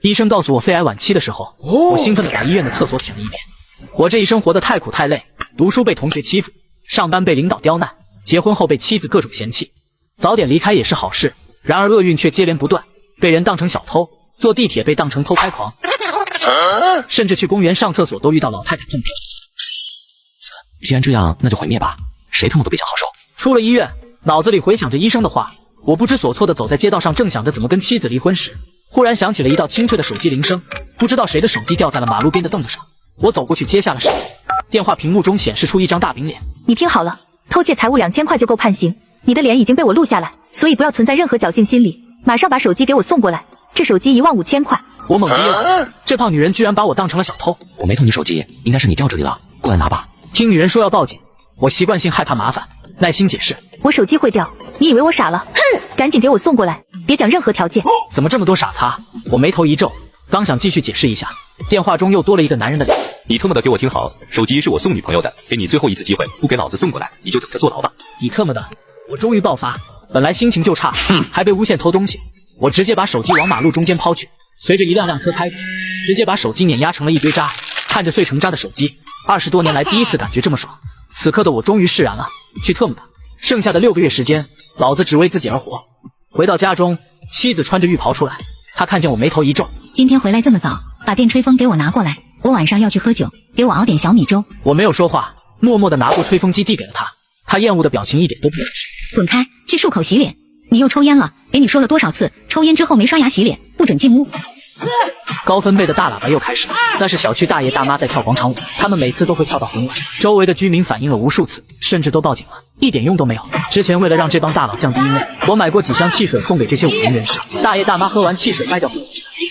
医生告诉我肺癌晚期的时候，我兴奋地把医院的厕所舔了一遍。我这一生活得太苦太累，读书被同学欺负，上班被领导刁难，结婚后被妻子各种嫌弃。早点离开也是好事，然而厄运却接连不断，被人当成小偷，坐地铁被当成偷拍狂，甚至去公园上厕所都遇到老太太碰瓷。既然这样，那就毁灭吧，谁他妈都别想好受。出了医院，脑子里回想着医生的话，我不知所措地走在街道上，正想着怎么跟妻子离婚时，忽然响起了一道清脆的手机铃声，不知道谁的手机掉在了马路边的凳子上。我走过去接下了手，电话屏幕中显示出一张大饼脸。你听好了，偷窃财物2000块就够判刑，你的脸已经被我录下来，所以不要存在任何侥幸心理，马上把手机给我送过来，这手机15000块。我猛地一愣，这胖女人居然把我当成了小偷。我没偷你手机，应该是你掉这里了，过来拿吧。听女人说要报警，我习惯性害怕麻烦，耐心解释。我手机会掉，你以为我傻了？哼，赶紧给我送过来，别讲任何条件。怎么这么多傻擦？我眉头一皱，刚想继续解释一下，电话中又多了一个男人的脸。你特么的给我听好，手机是我送女朋友的，给你最后一次机会，不给老子送过来，你就等着坐牢吧。你特么的！我终于爆发，本来心情就差，还被诬陷偷东西，我直接把手机往马路中间抛去，随着一辆辆车开过，直接把手机碾压成了一堆渣。看着碎成渣的手机，20多年来第一次感觉这么爽。此刻的我终于释然了，去特么的！剩下的6个月时间，老子只为自己而活。回到家中，妻子穿着浴袍出来，她看见我眉头一皱。今天回来这么早，把电吹风给我拿过来，我晚上要去喝酒，给我熬点小米粥。我没有说话，默默地拿过吹风机递给了她，她厌恶的表情一点都不真实。滚开，去漱口洗脸。你又抽烟了，给你说了多少次，抽烟之后没刷牙洗脸，不准进屋。高分贝的大喇叭又开始了，那是小区大爷大妈在跳广场舞，他们每次都会跳到很晚，周围的居民反映了无数次，甚至都报警了，一点用都没有。之前为了让这帮大佬降低音量，我买过几箱汽水送给这些舞林人士，大爷大妈喝完汽水卖掉，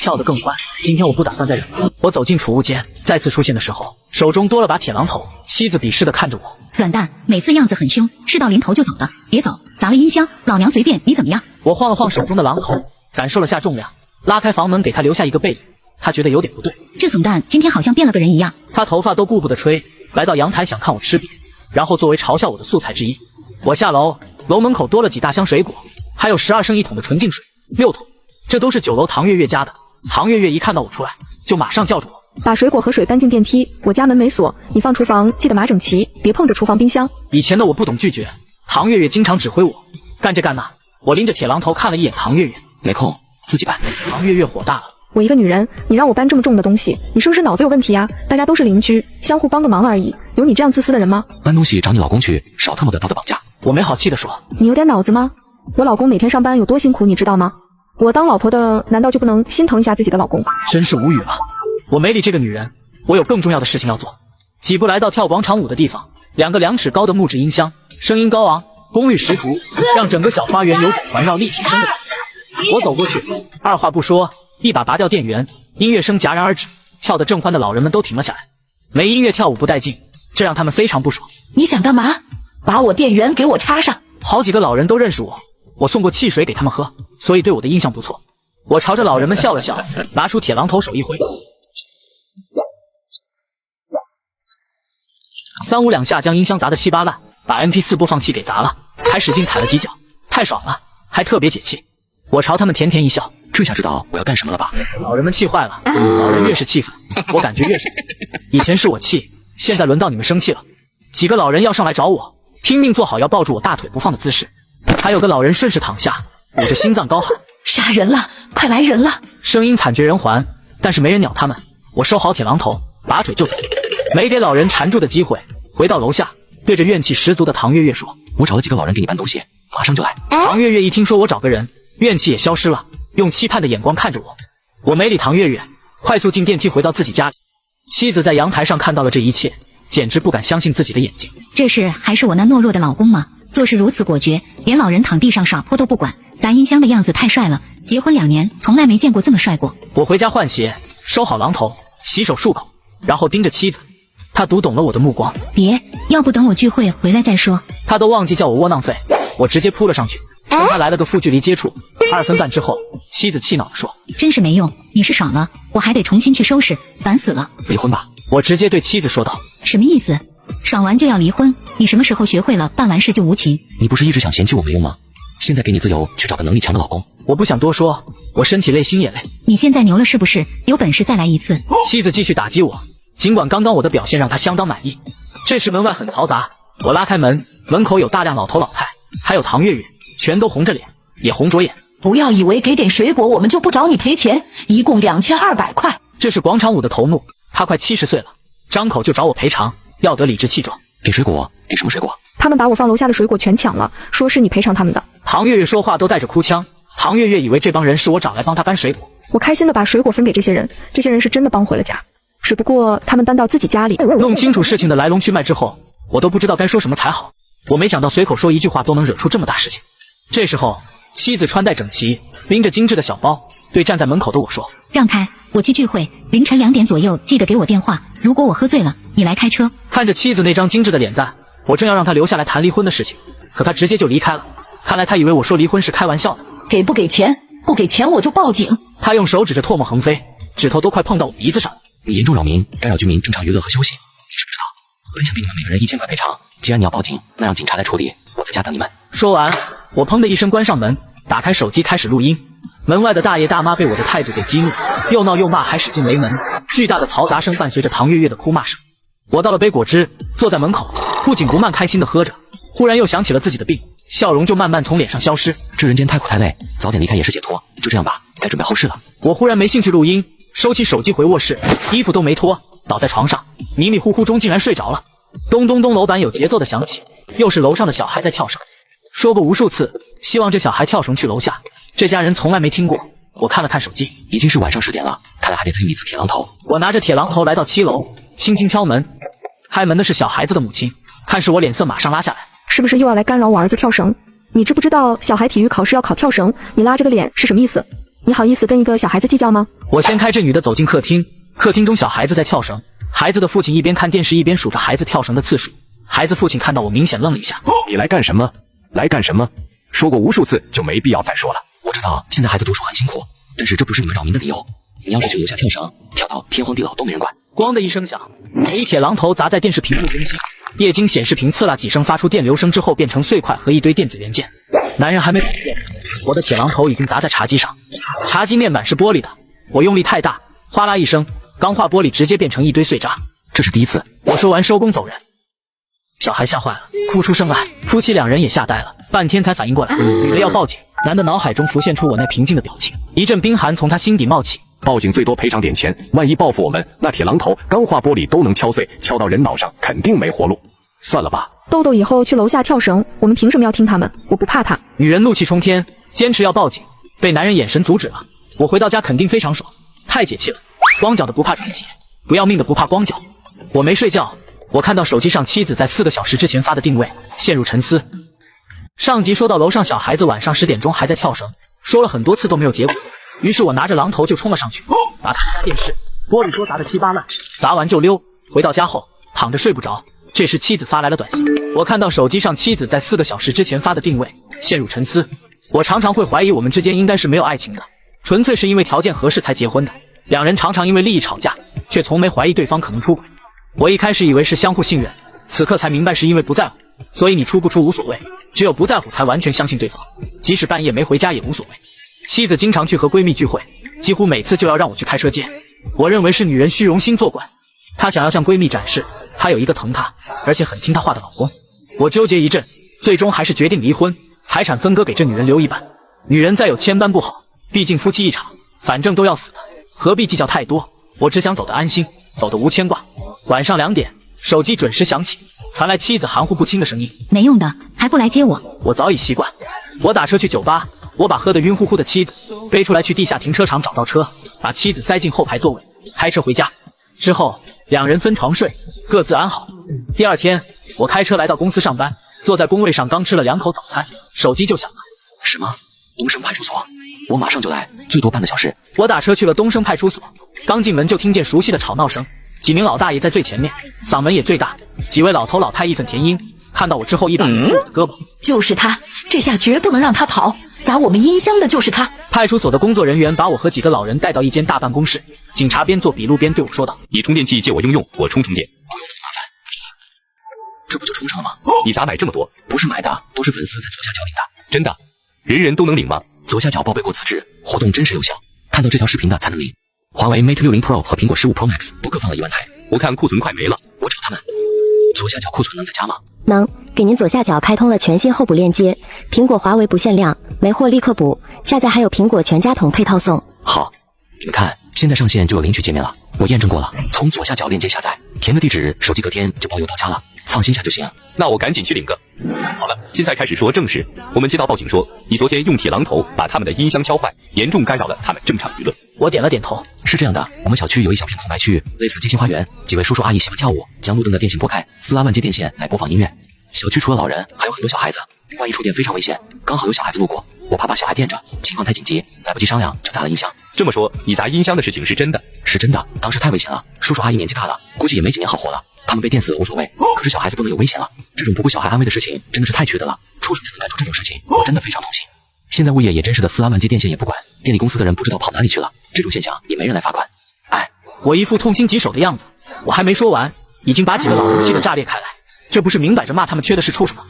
跳得更欢。今天我不打算再忍了，我走进储物间，再次出现的时候，手中多了把铁榔头，妻子鄙视地看着我。软蛋，每次样子很凶，事到临头就走的，别走，砸了音箱，老娘随便你怎么样。我晃了晃手中的榔头，感受了下重量，拉开房门给他留下一个背影。他觉得有点不对，这怂蛋今天好像变了个人一样。他头发都顾不得吹，来到阳台想看我吃瘪，然后作为嘲笑我的素材之一，我下楼，楼门口多了几大箱水果，还有12升1桶的纯净水，6桶，这都是9楼唐月月家的。唐月月一看到我出来，就马上叫住我，把水果和水搬进电梯，我家门没锁，你放厨房记得码整齐，别碰着厨房冰箱。以前的我不懂拒绝，唐月月经常指挥我干这干那，我拎着铁榔头看了一眼唐月月，没空，自己搬。唐月月火大了。我一个女人，你让我搬这么重的东西，你是不是脑子有问题呀？大家都是邻居，相互帮个忙而已，有你这样自私的人吗？搬东西找你老公去，少他妈的道德绑架。我没好气地说，你有点脑子吗？我老公每天上班有多辛苦，你知道吗？我当老婆的难道就不能心疼一下自己的老公？真是无语了，我没理这个女人，我有更重要的事情要做。几步来到跳广场舞的地方，2个2尺高的木质音箱，声音高昂，功率十足，让整个小花园有种环绕立体声的感觉。我走过去，二话不说，一把拔掉电源，音乐声戛然而止，跳得正欢的老人们都停了下来。没音乐跳舞不带劲，这让他们非常不爽。你想干嘛？把我电源给我插上。好几个老人都认识我，我送过汽水给他们喝，所以对我的印象不错。我朝着老人们笑了笑，拿出铁榔头手一挥，3、5两下将音箱砸得稀巴烂，把 MP4 播放器给砸了，还使劲踩了几脚，太爽了，还特别解气。我朝他们甜甜一笑，这下知道我要干什么了吧？老人们气坏了，老人越是气愤，我感觉越是。以前是我气，现在轮到你们生气了。几个老人要上来找我，拼命做好要抱住我大腿不放的姿势，还有个老人顺势躺下，捂着心脏高喊：杀人了，快来人了！声音惨绝人寰，但是没人鸟他们。我收好铁榔头，拔腿就走，没给老人缠住的机会。回到楼下，对着怨气十足的唐月月说：我找了几个老人给你搬东西，马上就来。唐月月一听说我找个人，怨气也消失了，用期盼的眼光看着我。我没理唐月月，快速进电梯回到自己家里。妻子在阳台上看到了这一切，简直不敢相信自己的眼睛。这是还是我那懦弱的老公吗？做事如此果决，连老人躺地上耍泼都不管，砸音箱的样子太帅了，结婚2年从来没见过这么帅过。我回家换鞋，收好榔头，洗手漱口，然后盯着妻子，她读懂了我的目光。别，要不等我聚会回来再说。她都忘记叫我窝囊废，我直接扑了上去，跟她来了个负距离接触。2分半之后，妻子气恼地说：真是没用，你是爽了，我还得重新去收拾，烦死了。离婚吧。我直接对妻子说道。什么意思？爽完就要离婚？你什么时候学会了办完事就无情？你不是一直想嫌弃我没用吗？现在给你自由去找个能力强的老公。我不想多说，我身体累心也累。你现在牛了是不是？有本事再来一次。妻子继续打击我，尽管刚刚我的表现让她相当满意。这时门外很嘈杂，我拉开门，门口有大量老头老太，还有唐月月，全都红着脸，也红着眼。不要以为给点水果我们就不找你赔钱，一共2200块。这是广场舞的头目，他快70岁了，张口就找我赔偿，要得理直气壮。给水果？给什么水果？他们把我放楼下的水果全抢了，说是你赔偿他们的。唐月月说话都带着哭腔，唐月月以为这帮人是我找来帮她搬水果。我开心的把水果分给这些人，这些人是真的帮回了家，只不过他们搬到自己家里。弄清楚事情的来龙去脉之后，我都不知道该说什么才好。我没想到随口说一句话都能惹出这么大事情。这时候，妻子穿戴整齐，拎着精致的小包，对站在门口的我说：“让开，我去聚会，凌晨2点左右记得给我电话。如果我喝醉了，你来开车。”看着妻子那张精致的脸蛋，我正要让她留下来谈离婚的事情，可她直接就离开了。看来她以为我说离婚是开玩笑的。给不给钱？不给钱我就报警。她用手指着唾沫横飞，指头都快碰到我鼻子上了。你严重扰民，干扰居民正常娱乐和休息。你知不知道？本想给你们每个人1000块赔偿，既然你要报警，那让警察来处理，我在家等你们。说完，我砰的一声关上门，打开手机开始录音。门外的大爷大妈被我的态度给激怒，又闹又骂，还使劲擂门。巨大的嘈杂声伴随着唐月月的哭骂声。我倒了杯果汁，坐在门口，不紧不慢开心的喝着。忽然又想起了自己的病，笑容就慢慢从脸上消失。这人间太苦太累，早点离开也是解脱。就这样吧，该准备后事了。我忽然没兴趣录音，收起手机回卧室，衣服都没脱，倒在床上，迷迷糊糊中竟然睡着了。咚咚咚，楼板有节奏的响起，又是楼上的小孩在跳绳。说过无数次，希望这小孩跳绳去楼下，这家人从来没听过。我看了看手机，已经是晚上10点了，看来还得再用一次铁榔头。我拿着铁榔头来到7楼，轻轻敲门。开门的是小孩子的母亲，看是我脸色马上拉下来。是不是又要来干扰我儿子跳绳？你知不知道小孩体育考试要考跳绳？你拉着个脸是什么意思？你好意思跟一个小孩子计较吗？我先开这女的走进客厅，客厅中小孩子在跳绳，孩子的父亲一边看电视一边数着孩子跳绳的次数。孩子父亲看到我明显愣了一下。你来干什么？来干什么？说过无数次就没必要再说了。我知道现在孩子读书很辛苦，但是这不是你们扰民的理由。你要是去楼下跳绳，跳到天荒地老都没人管。咣的一声响，我一铁榔头砸在电视屏幕中心，液晶显示屏刺啦几声发出电流声之后变成碎块和一堆电子元件。男人还没反应过来，我的铁榔头已经砸在茶几上，茶几面板是玻璃的，我用力太大，哗啦一声，钢化玻璃直接变成一堆碎渣。这是第一次。我说完收工走人。小孩吓坏了，哭出声来，夫妻2人也吓呆了，半天才反应过来，女的要报警。男的脑海中浮现出我那平静的表情，一阵冰寒从他心底冒起。报警最多赔偿点钱，万一报复我们，那铁榔头、钢化玻璃都能敲碎，敲到人脑上肯定没活路。算了吧。豆豆以后去楼下跳绳，我们凭什么要听他们？我不怕他。女人怒气冲天，坚持要报警，被男人眼神阻止了。我回到家肯定非常爽，太解气了。光脚的不怕穿鞋，不要命的不怕光脚。我没睡觉，我看到手机上妻子在4个小时之前发的定位，陷入沉思。上集说到楼上小孩子晚上10点钟还在跳绳，说了很多次都没有结果。于是我拿着榔头就冲了上去，把他家电视、玻璃桌砸得稀巴烂，砸完就溜。回到家后躺着睡不着，这时妻子发来了短信，我看到手机上妻子在4个小时之前发的定位，陷入沉思。我常常会怀疑我们之间应该是没有爱情的，纯粹是因为条件合适才结婚的。2人常常因为利益吵架，却从没怀疑对方可能出轨。我一开始以为是相互信任，此刻才明白是因为不在乎。所以你出不出无所谓，只有不在乎才完全相信对方，即使半夜没回家也无所谓。妻子经常去和闺蜜聚会，几乎每次就要让我去开车接。我认为是女人虚荣心作怪，她想要向闺蜜展示她有一个疼她而且很听她话的老公。我纠结一阵，最终还是决定离婚，财产分割给这女人留一半。女人再有千般不好，毕竟夫妻一场，反正都要死的，何必计较太多。我只想走得安心，走得无牵挂。晚上2点，手机准时响起，传来妻子含糊不清的声音：没用的，还不来接我。我早已习惯。我打车去酒吧，我把喝得晕乎乎的妻子背出来，去地下停车场找到车，把妻子塞进后排座位，开车回家。之后2人分床睡，各自安好。第2天，我开车来到公司上班，坐在工位上刚吃了2口早餐，手机就响了。什么？东升派出所？我马上就来，最多半个小时。我打车去了东升派出所，刚进门就听见熟悉的吵闹声，几名老大爷在最前面，嗓门也最大，几位老头老太义愤填膺，看到我之后一把揪我的胳膊。就是他，这下绝不能让他跑，砸我们音箱的就是他。派出所的工作人员把我和几个老人带到一间大办公室，警察边做笔录边对我说道：你充电器借我用用，我充电。这不就充上了吗？你咋买这么多？不是买的，都是粉丝在左下角领的。真的？人人都能领吗？左下角报备过此制，活动真实有效，看到这条视频的才能领。华为 Mate 60 Pro 和苹果15 Pro Max 都各放了1万台，我看库存快没了。我找他们。左下角库存能再加吗？能，给您左下角开通了全新候补链接，苹果、华为不限量，没货立刻补，下载还有苹果全家桶配套送。好，你们看，现在上线就有领取界面了，我验证过了，从左下角链接下载，填个地址，手机隔天就包邮到家了，放心下就行。那我赶紧去领个。好了，现在开始说正事。我们接到报警说，你昨天用铁榔头把他们的音箱敲坏，严重干扰了他们正常娱乐。我点了点头。是这样的，我们小区有一小片空白区，类似街心花园，几位叔叔阿姨喜欢跳舞，将路灯的电线拨开，撕拉乱接电线来播放音乐。小区除了老人，还有很多小孩子，万一触电非常危险。刚好有小孩子路过，我怕把小孩电着，情况太紧急，来不及商量就砸了音箱。这么说，你砸音箱的事情是真的？是真的，当时太危险了，叔叔阿姨年纪大了，估计也没几年好活了。他们被电死无所谓，可是小孩子不能有危险了。这种不顾小孩安危的事情真的是太缺德了，畜生才能干出这种事情，我真的非常痛心。现在物业也真是的，撕拉乱接电线也不管，电力公司的人不知道跑哪里去了，这种现象也没人来罚款。哎，我一副痛心疾首的样子，我还没说完，已经把几个老人气得炸裂开来，这不是明摆着骂他们缺的是畜生吗？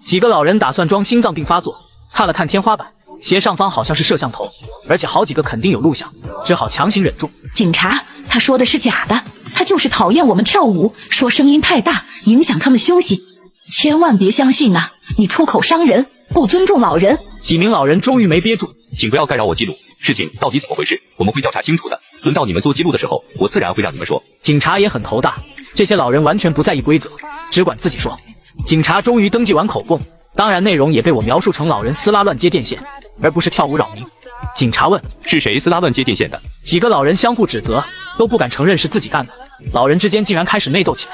几个老人打算装心脏病发作，看了看天花板，斜上方好像是摄像头，而且好几个肯定有录像，只好强行忍住。警察，他说的是假的，他就是讨厌我们跳舞，说声音太大，影响他们休息。千万别相信啊，你出口伤人，不尊重老人。几名老人终于没憋住，请不要干扰我记录，事情到底怎么回事，我们会调查清楚的。轮到你们做记录的时候，我自然会让你们说。警察也很头大，这些老人完全不在意规则，只管自己说。警察终于登记完口供，当然内容也被我描述成老人撕拉乱接电线，而不是跳舞扰民。警察问：是谁撕拉乱接电线的？几个老人相互指责，都不敢承认是自己干的，老人之间竟然开始内斗起来。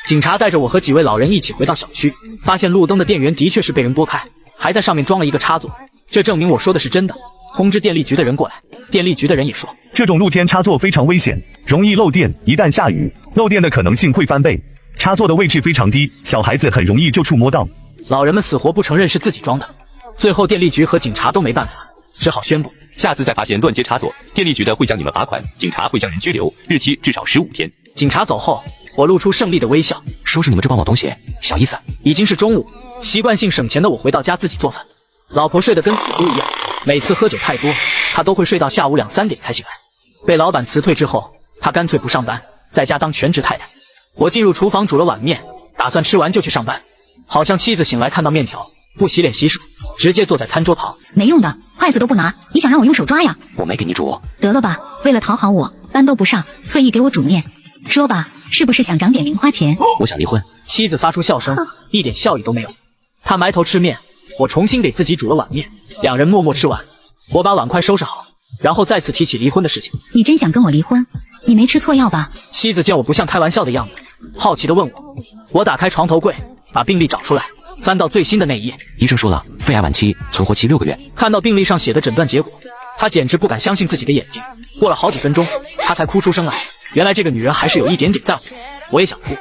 警察带着我和几位老人一起回到小区，发现路灯的电源的确是被人拨开，还在上面装了一个插座，这证明我说的是真的。通知电力局的人过来，电力局的人也说，这种露天插座非常危险，容易漏电，一旦下雨，漏电的可能性会翻倍。插座的位置非常低，小孩子很容易就触摸到。老人们死活不承认是自己装的，最后电力局和警察都没办法，只好宣布，下次再发现乱接插座，电力局的会将你们罚款，警察会将人拘留，日期至少15天。警察走后，我露出胜利的微笑，收拾你们这帮老东西，小意思。已经是中午，习惯性省钱的我回到家自己做饭，老婆睡得跟死猪一样，每次喝酒太多，她都会睡到下午2、3点才醒来。被老板辞退之后，她干脆不上班，在家当全职太太。我进入厨房煮了碗面，打算吃完就去上班。好像妻子醒来看到面条，不洗脸洗手，直接坐在餐桌旁。没用的，筷子都不拿，你想让我用手抓呀？我没给你煮。得了吧，为了讨好我，班都不上，特意给我煮面。说吧，是不是想涨点零花钱？我想离婚。妻子发出笑声，一点笑意都没有。她埋头吃面，我重新给自己煮了碗面，两人默默吃完。我把碗筷收拾好，然后再次提起离婚的事情。你真想跟我离婚？你没吃错药吧？妻子见我不像开玩笑的样子，好奇地问我。我打开床头柜，把病历找出来，翻到最新的那一页。医生说了，肺癌晚期，存活期6个月。看到病历上写的诊断结果，他简直不敢相信自己的眼睛。过了好几分钟，他才哭出声来。原来这个女人还是有一点点在乎我，也想哭，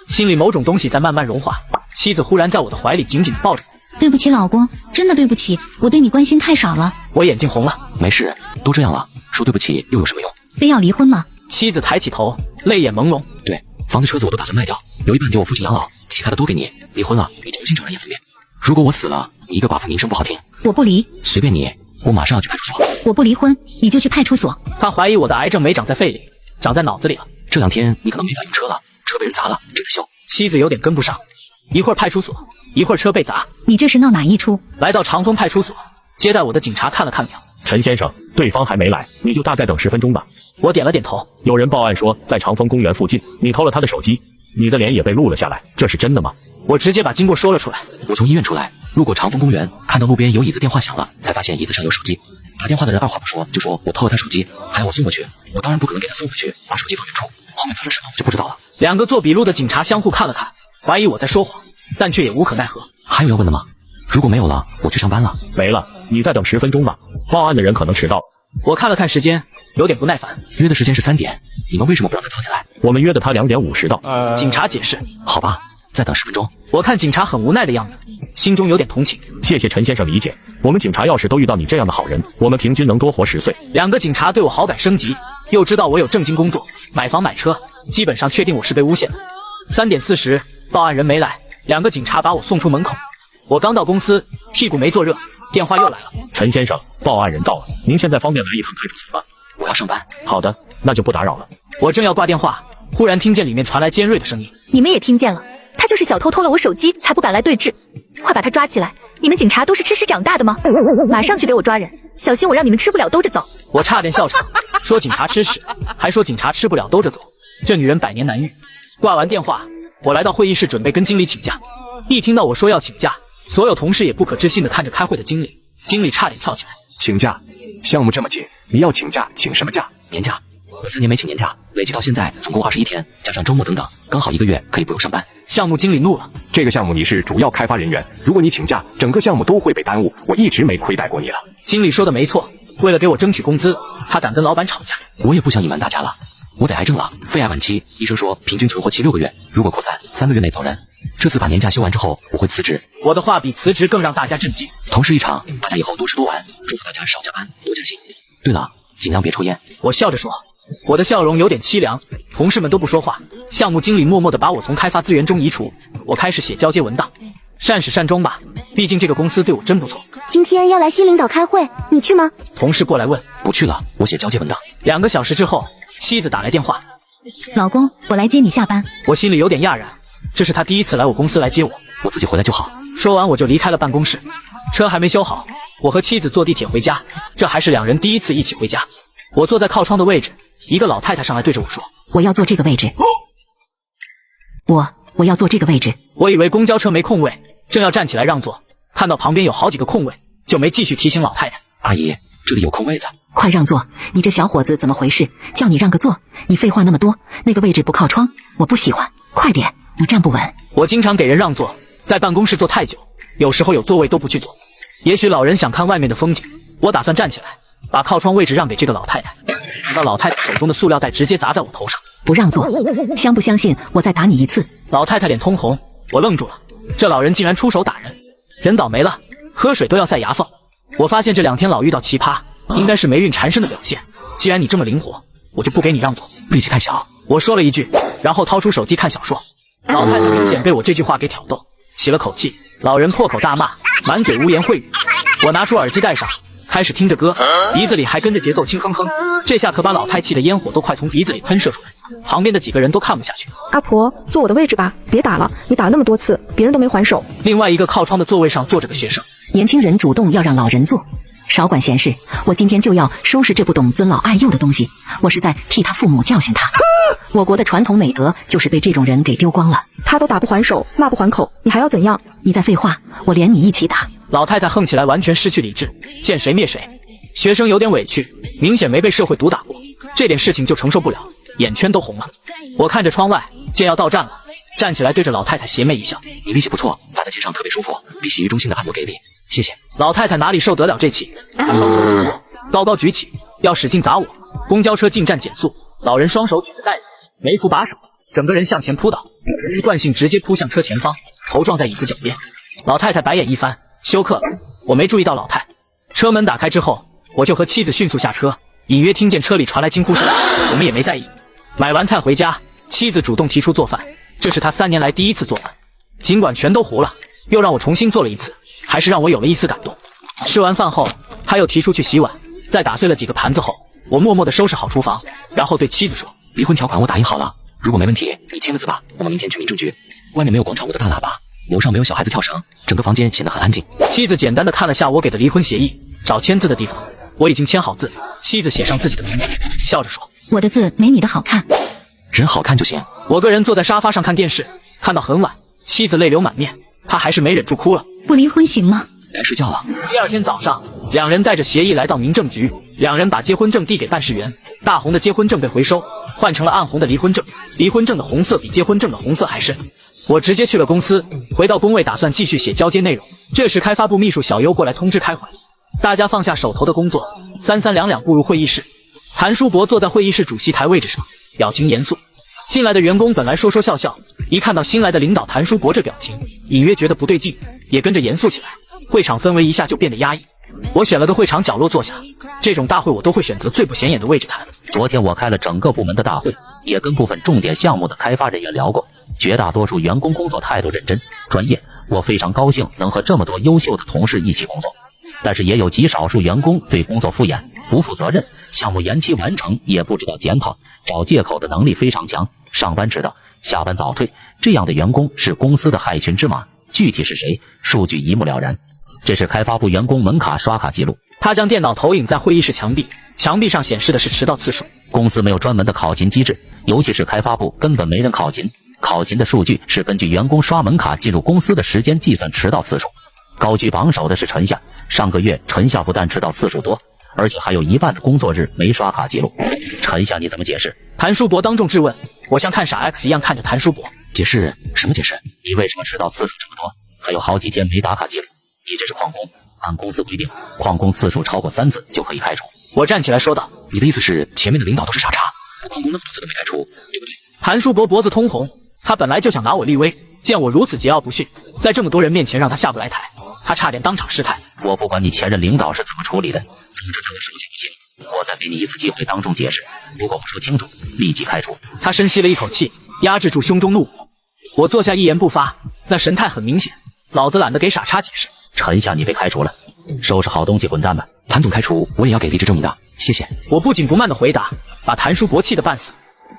心里某种东西在慢慢融化。妻子忽然在我的怀里紧紧地抱着我。对不起，老公，真的对不起，我对你关心太少了。我眼睛红了。没事，都这样了，说对不起又有什么用？非要离婚吗？妻子抬起头，泪眼朦胧。对，房子车子我都打算卖掉，留一半给我父亲养老，其他的都给你。离婚了，你重新找人也方便。如果我死了，你一个寡妇名声不好听。我不离。随便你，我马上要去派出所。我不离婚，你就去派出所。他怀疑我的癌症没长在肺里，长在脑子里了。这2天你可能没法用车了，车被人砸了，正在修。妻子有点跟不上，一会儿派出所，一会儿车被砸。你这是闹哪一出？来到长丰派出所，接待我的警察看了看表。陈先生，对方还没来，你就大概等10分钟吧。我点了点头。有人报案说在长丰公园附近，你偷了他的手机，你的脸也被录了下来，这是真的吗？我直接把经过说了出来。我从医院出来，路过长丰公园，看到路边有椅子电话响了，才发现椅子上有手机。打电话的人二话不说就说我偷了他手机，还要我送过去。我当然不可能给他送回去，把手机放远处。后面发生什么我就不知道了。2个做笔录的警察相互看了看，怀疑我在说谎，但却也无可奈何。还有要问的吗？如果没有了，我去上班了。没了，你再等10分钟吧。报案的人可能迟到。我看了看时间，有点不耐烦。约的时间是3点，你们为什么不让他早点来？我们约的他2点50到。警察解释。好吧，再等10分钟。我看警察很无奈的样子，心中有点同情。谢谢陈先生理解，我们警察要是都遇到你这样的好人，我们平均能多活10岁。2个警察对我好感升级，又知道我有正经工作，买房买车，基本上确定我是被诬陷的。3点40，报案人没来，2个警察把我送出门口。我刚到公司，屁股没坐热，电话又来了。陈先生，报案人到了，您现在方便来一趟派出所吗？我要上班。好的，那就不打扰了。我正要挂电话，忽然听见里面传来尖锐的声音。你们也听见了，他就是小偷偷了我手机，才不敢来对峙。快把他抓起来！你们警察都是吃屎长大的吗？马上去给我抓人，小心我让你们吃不了兜着走。我差点笑场，说警察吃屎，还说警察吃不了兜着走，这女人百年难遇。挂完电话，我来到会议室准备跟经理请假。一听到我说要请假，所有同事也不可置信地看着开会的经理，经理差点跳起来。请假？项目这么紧，你要请假，请什么假？年假。我3年没请年假，累计到现在总共21天，加上周末等等，刚好1个月可以不用上班。项目经理怒了，这个项目你是主要开发人员，如果你请假，整个项目都会被耽误，我一直没亏待过你了。经理说的没错，为了给我争取工资，他敢跟老板吵架。我也不想隐瞒大家了，我得癌症了，肺癌晚期，医生说平均存活期6个月，如果扩散，3个月内走人。这次把年假休完之后，我会辞职。我的话比辞职更让大家震惊。同事一场，大家以后多吃多玩，祝福大家少加班，多加薪。对了，尽量别抽烟。我笑着说，我的笑容有点凄凉。同事们都不说话，项目经理默默地把我从开发资源中移除。我开始写交接文档，善始善终吧，毕竟这个公司对我真不错。今天要来新领导开会，你去吗？同事过来问，不去了，我写交接文档。2个小时之后，妻子打来电话，老公，我来接你下班。我心里有点讶然，这是他第一次来我公司来接我，我自己回来就好。说完我就离开了办公室，车还没修好，我和妻子坐地铁回家，这还是2人第一次一起回家。我坐在靠窗的位置，一个老太太上来对着我说，我要坐这个位置。我要坐这个位置。我以为公交车没空位，正要站起来让座，看到旁边有好几个空位，就没继续提醒老太太。阿姨，这里有空位子，快让座！你这小伙子怎么回事？叫你让个座，你废话那么多。那个位置不靠窗，我不喜欢。快点，我站不稳。我经常给人让座，在办公室坐太久，有时候有座位都不去坐。也许老人想看外面的风景，我打算站起来，把靠窗位置让给这个老太太。等到老太太手中的塑料袋直接砸在我头上。不让座，相不相信我再打你一次？老太太脸通红，我愣住了，这老人竟然出手打人，人倒霉了，喝水都要塞牙缝。我发现这2天老遇到奇葩，应该是霉运缠身的表现。既然你这么灵活，我就不给你让座。力气太小，我说了一句，然后掏出手机看小说。老太太明显被我这句话给挑逗，起了口气。老人破口大骂，满嘴污言秽语。我拿出耳机戴上，开始听着歌，鼻子里还跟着节奏轻哼哼。这下可把老太气的烟火都快从鼻子里喷射出来，旁边的几个人都看不下去。阿婆，坐我的位置吧，别打了，你打了那么多次，别人都没还手。另外一个靠窗的座位上坐着个学生，年轻人主动要让老人坐，少管闲事。我今天就要收拾这不懂尊老爱幼的东西，我是在替他父母教训他。我国的传统美德就是被这种人给丢光了。他都打不还手，骂不还口，你还要怎样？你再废话，我连你一起打。老太太横起来，完全失去理智，见谁灭谁。学生有点委屈，明显没被社会毒打过，这点事情就承受不了，眼圈都红了。我看着窗外，见要到站了，站起来对着老太太邪魅一笑，你力气不错，砸在街上特别舒服，比洗浴中心的按摩给力，谢谢。老太太哪里受得了这气，她双手紧握，高高举起，要使劲砸我。公交车进站减速，老人双手举着袋子，没扶把手，整个人向前扑倒，一惯性直接扑向车前方，头撞在椅子脚边。老太太白眼一翻，休克了。我没注意到老太。车门打开之后，我就和妻子迅速下车，隐约听见车里传来惊呼声，我们也没在意。买完菜回家，妻子主动提出做饭，这是她3年来第一次做饭，尽管全都糊了，又让我重新做了一次，还是让我有了一丝感动。吃完饭后，她又提出去洗碗，在打碎了几个盘子后，我默默地收拾好厨房，然后对妻子说，离婚条款我打印好了，如果没问题，你签个字吧，我们明天去民政局。外面没有广场舞的大喇叭，楼上没有小孩子跳绳，整个房间显得很安静。妻子简单的看了下我给的离婚协议，找签字的地方，我已经签好字。妻子写上自己的名字，笑着说，我的字没你的好看，人好看就行。我个人坐在沙发上看电视，看到很晚，妻子泪流满面，她还是没忍住哭了。不离婚行吗？该睡觉了。第2天早上，2人带着协议来到民政局，2人把结婚证递给办事员，大红的结婚证被回收，换成了暗红的离婚证，离婚证的红色比结婚证的红色还深。我直接去了公司，回到工位打算继续写交接内容。这时开发部秘书小优过来通知开会，大家放下手头的工作，三三两两步入会议室。谭书博坐在会议室主席台位置上，表情严肃。进来的员工本来说说笑笑，一看到新来的领导谭书博这表情，隐约觉得不对劲，也跟着严肃起来。会场氛围一下就变得压抑。我选了个会场角落坐下，这种大会我都会选择最不显眼的位置谈。昨天我开了整个部门的大会，也跟部分重点项目的开发人员聊过，绝大多数员工工作态度认真、专业，我非常高兴能和这么多优秀的同事一起工作。但是也有极少数员工对工作敷衍、不负责任，项目延期完成也不知道检讨，找借口的能力非常强，上班迟到，下班早退，这样的员工是公司的害群之马。具体是谁，数据一目了然。这是开发部员工门卡刷卡记录，他将电脑投影在会议室墙壁，墙壁上显示的是迟到次数。公司没有专门的考勤机制，尤其是开发部根本没人考勤。考勤的数据是根据员工刷门卡进入公司的时间计算迟到次数。高居榜首的是陈夏，上个月陈夏不但迟到次数多，而且还有一半的工作日没刷卡记录。陈夏你怎么解释？谭书博当众质问，我像看傻 X 一样看着谭书博。解释什么解释？你为什么迟到次数这么多？还有好几天没打卡记录，你这是旷工。按公司规定，旷工次数超过3次就可以开除。我站起来说道：“你的意思是前面的领导都是傻叉，我旷工那么多次都没开除，对不对？”谭书博脖子通红，他本来就想拿我立威，见我如此桀骜不驯，在这么多人面前让他下不来台，他差点当场失态。我不管你前任领导是怎么处理的，总之在我手下不行，我再给你一次机会当众解释，如果不说清楚，立即开除。他深吸了一口气，压制住胸中怒火。我坐下一言不发，那神态很明显，老子懒得给傻叉解释。陈夏，你被开除了，收拾好东西滚蛋吧。谭总开除，我也要给离职证明的，谢谢。我不紧不慢的回答，把谭书博气得半死。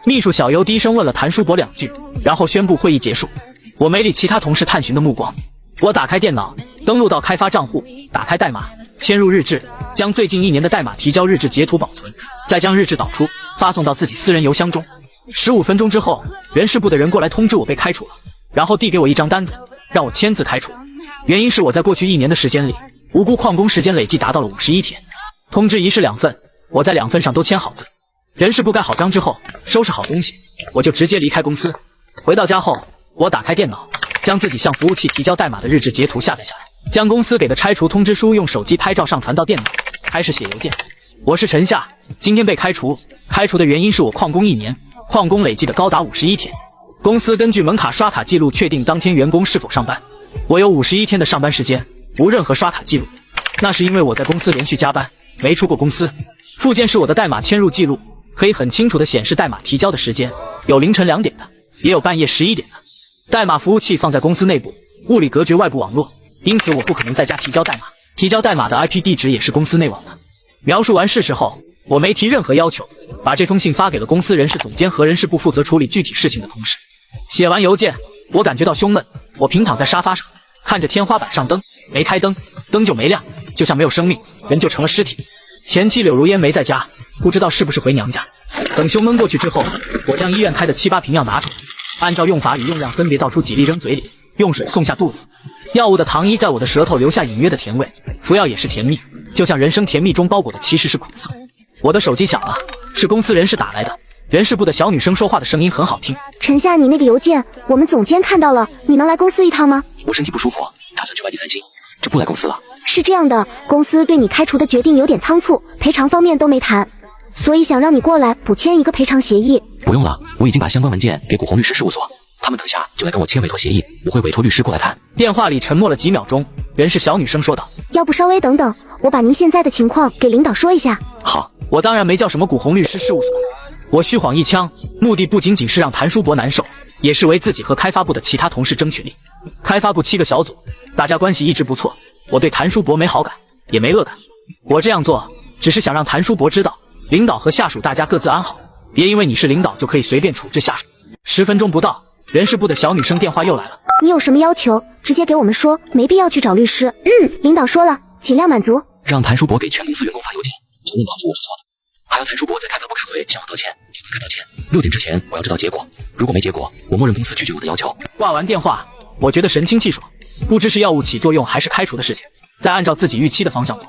秘书小优低声问了谭书博2句，然后宣布会议结束。我没理其他同事探寻的目光，我打开电脑，登录到开发账户，打开代码，嵌入日志，将最近1年的代码提交日志截图保存，再将日志导出，发送到自己私人邮箱中。15分钟之后，人事部的人过来通知我被开除了，然后递给我一张单子，让我签字开除。原因是我在过去1年的时间里，无辜旷工时间累计达到了51天。通知仪式2份，我在2份上都签好字。人事部盖好章之后，收拾好东西，我就直接离开公司。回到家后，我打开电脑，将自己向服务器提交代码的日志截图下载下来，将公司给的拆除通知书用手机拍照上传到电脑，开始写邮件。我是陈夏，今天被开除，开除的原因是我旷工1年，旷工累计的高达51天。公司根据门卡刷卡记录确定当天员工是否上班，我有51天的上班时间，无任何刷卡记录。那是因为我在公司连续加班，没出过公司。附件是我的代码嵌入记录，可以很清楚地显示代码提交的时间，有凌晨2点的，也有半夜11点的。代码服务器放在公司内部，物理隔绝外部网络，因此我不可能在家提交代码。提交代码的 IP 地址也是公司内网的。描述完事实后，我没提任何要求，把这封信发给了公司人事总监和人事部负责处理具体事情的同事。写完邮件，我感觉到胸闷，我平躺在沙发上，看着天花板上灯，没开灯，灯就没亮，就像没有生命，人就成了尸体。前妻柳如烟没在家，不知道是不是回娘家。等胸闷过去之后，我将医院开的7、8瓶药拿出来，按照用法与用量分别倒出几粒扔嘴里，用水送下肚子。药物的糖衣在我的舌头留下隐约的甜味，服药也是甜蜜，就像人生甜蜜中包裹的其实是苦涩。我的手机响了，是公司人事打来的，人事部的小女生说话的声音很好听。陈夏，你那个邮件我们总监看到了，你能来公司一趟吗？我身体不舒服，打算去外地散心，就不来公司了。是这样的，公司对你开除的决定有点仓促，赔偿方面都没谈，所以想让你过来补签一个赔偿协议。不用了，我已经把相关文件给古红律师事务所，他们等下就来跟我签委托协议，我会委托律师过来谈。电话里沉默了几秒钟，人事小女生说道：“要不稍微等等，我把您现在的情况给领导说一下。”好，我当然没叫什么古红律师事务所，我虚晃一枪，目的不仅仅是让谭书博难受，也是为自己和开发部的其他同事争取利。开发部7个小组，大家关系一直不错，我对谭书博没好感，也没恶感。我这样做只是想让谭书博知道，领导和下属大家各自安好，别因为你是领导就可以随便处置下属。10分钟不到，人事部的小女生电话又来了。你有什么要求，直接给我们说，没必要去找律师。领导说了，尽量满足。让谭书博给全公司员工发邮件，承认当初我是错的，还要谭书博在开发部开会向我道歉，给公开道歉。6点之前我要知道结果，如果没结果，我默认公司拒绝我的要求。挂完电话，我觉得神清气爽，不知是药物起作用还是开除的事情，再按照自己预期的方向做。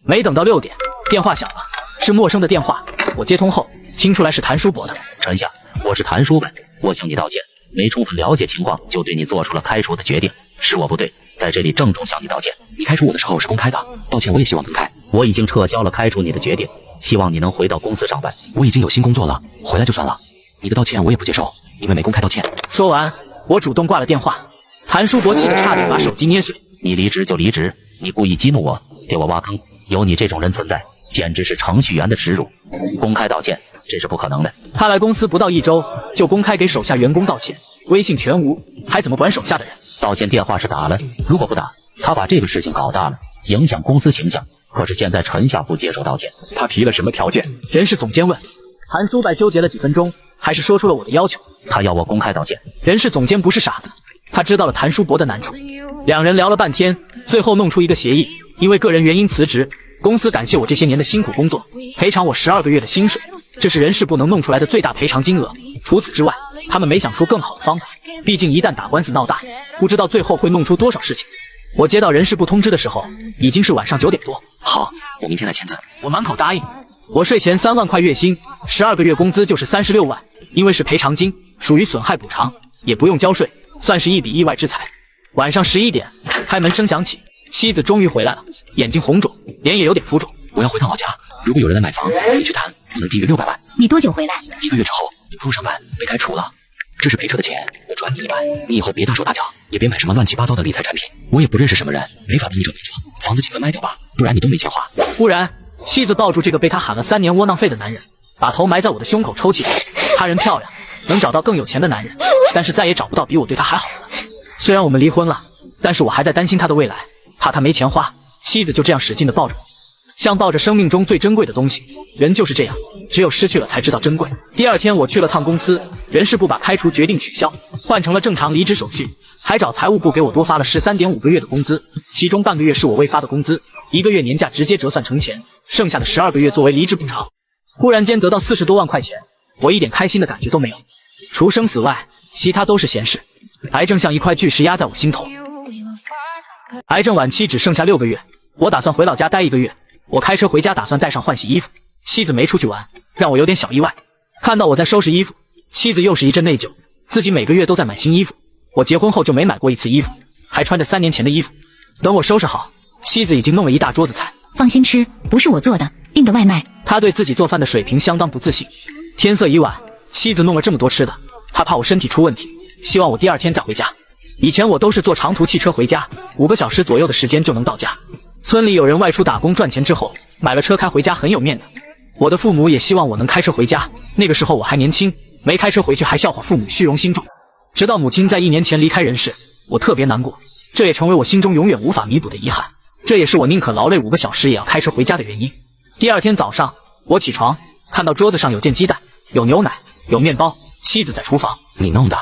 没等到6点，电话响了，是陌生的电话。我接通后，听出来是谭书博的。陈夏，我是谭书本，我向你道歉，没充分了解情况就对你做出了开除的决定，是我不对，在这里郑重向你道歉。你开除我的时候是公开的，道歉我也希望公开。我已经撤销了开除你的决定，希望你能回到公司上班。我已经有新工作了，回来就算了。你的道歉我也不接受，因为没公开道歉。说完，我主动挂了电话。谭书博气得差点把手机捏碎。你离职就离职，你故意激怒我，给我挖坑，有你这种人存在，简直是程序员的耻辱。公开道歉，这是不可能的。他来公司不到1周，就公开给手下员工道歉，威信全无，还怎么管手下的人？道歉电话是打了，如果不打，他把这个事情搞大了，影响公司形象。可是现在陈夏不接受道歉，他提了什么条件？人事总监问。韩书柏纠结了几分钟，还是说出了我的要求。他要我公开道歉。人事总监不是傻子，他知道了谭书柏的难处。两人聊了半天，最后弄出一个协议，因为个人原因辞职，公司感谢我这些年的辛苦工作，赔偿我12个月的薪水，这是人事部能弄出来的最大赔偿金额。除此之外，他们没想出更好的方法，毕竟一旦打官司闹大，不知道最后会弄出多少事情。我接到人事部通知的时候，已经是晚上9点多。好，我明天来签字。我满口答应。我税前3万块月薪，12个月工资就是36万，因为是赔偿金，属于损害补偿，也不用交税，算是一笔意外之财。晚上11点，开门声响起，妻子终于回来了，眼睛红肿，脸也有点浮肿。我要回趟老家，如果有人来买房，你去谈，不能低于600万。你多久回来？1个月之后，你不用上班，被开除了。这是赔车的钱，我转你100万。你以后别大手大脚，也别买什么乱七八糟的理财产品。我也不认识什么人，没法逼你找工作，房子尽快卖掉吧，不然你都没钱花。忽然，妻子抱住这个被他喊了3年窝囊废的男人，把头埋在我的胸口抽泣。他人漂亮，能找到更有钱的男人，但是再也找不到比我对他还好的了。虽然我们离婚了，但是我还在担心他的未来，怕他没钱花。妻子就这样使劲地抱着我，像抱着生命中最珍贵的东西。人就是这样，只有失去了才知道珍贵。第二天我去了趟公司，人事部把开除决定取消，换成了正常离职手续，还找财务部给我多发了13.5个月的工资，其中半个月是我未发的工资，1个月年假直接折算成钱，剩下的12个月作为离职补偿。忽然间得到40多万块钱，我一点开心的感觉都没有，除生死外，其他都是闲事。癌症像一块巨石压在我心头，癌症晚期只剩下6个月，我打算回老家待1个月。我开车回家，打算带上换洗衣服。妻子没出去玩，让我有点小意外。看到我在收拾衣服，妻子又是一阵内疚，自己每个月都在买新衣服。我结婚后就没买过一次衣服，还穿着3年前的衣服。等我收拾好，妻子已经弄了一大桌子菜。放心吃，不是我做的，订的外卖。他对自己做饭的水平相当不自信。天色已晚，妻子弄了这么多吃的，他怕我身体出问题，希望我第2天再回家。以前我都是坐长途汽车回家，5个小时左右的时间就能到家。村里有人外出打工赚钱之后，买了车开回家很有面子。我的父母也希望我能开车回家，那个时候我还年轻，没开车回去还笑话父母虚荣心重。直到母亲在1年前离开人世，我特别难过，这也成为我心中永远无法弥补的遗憾。这也是我宁可劳累5个小时也要开车回家的原因。第2天早上，我起床看到桌子上有件鸡蛋，有牛奶，有面包，妻子在厨房。你弄的？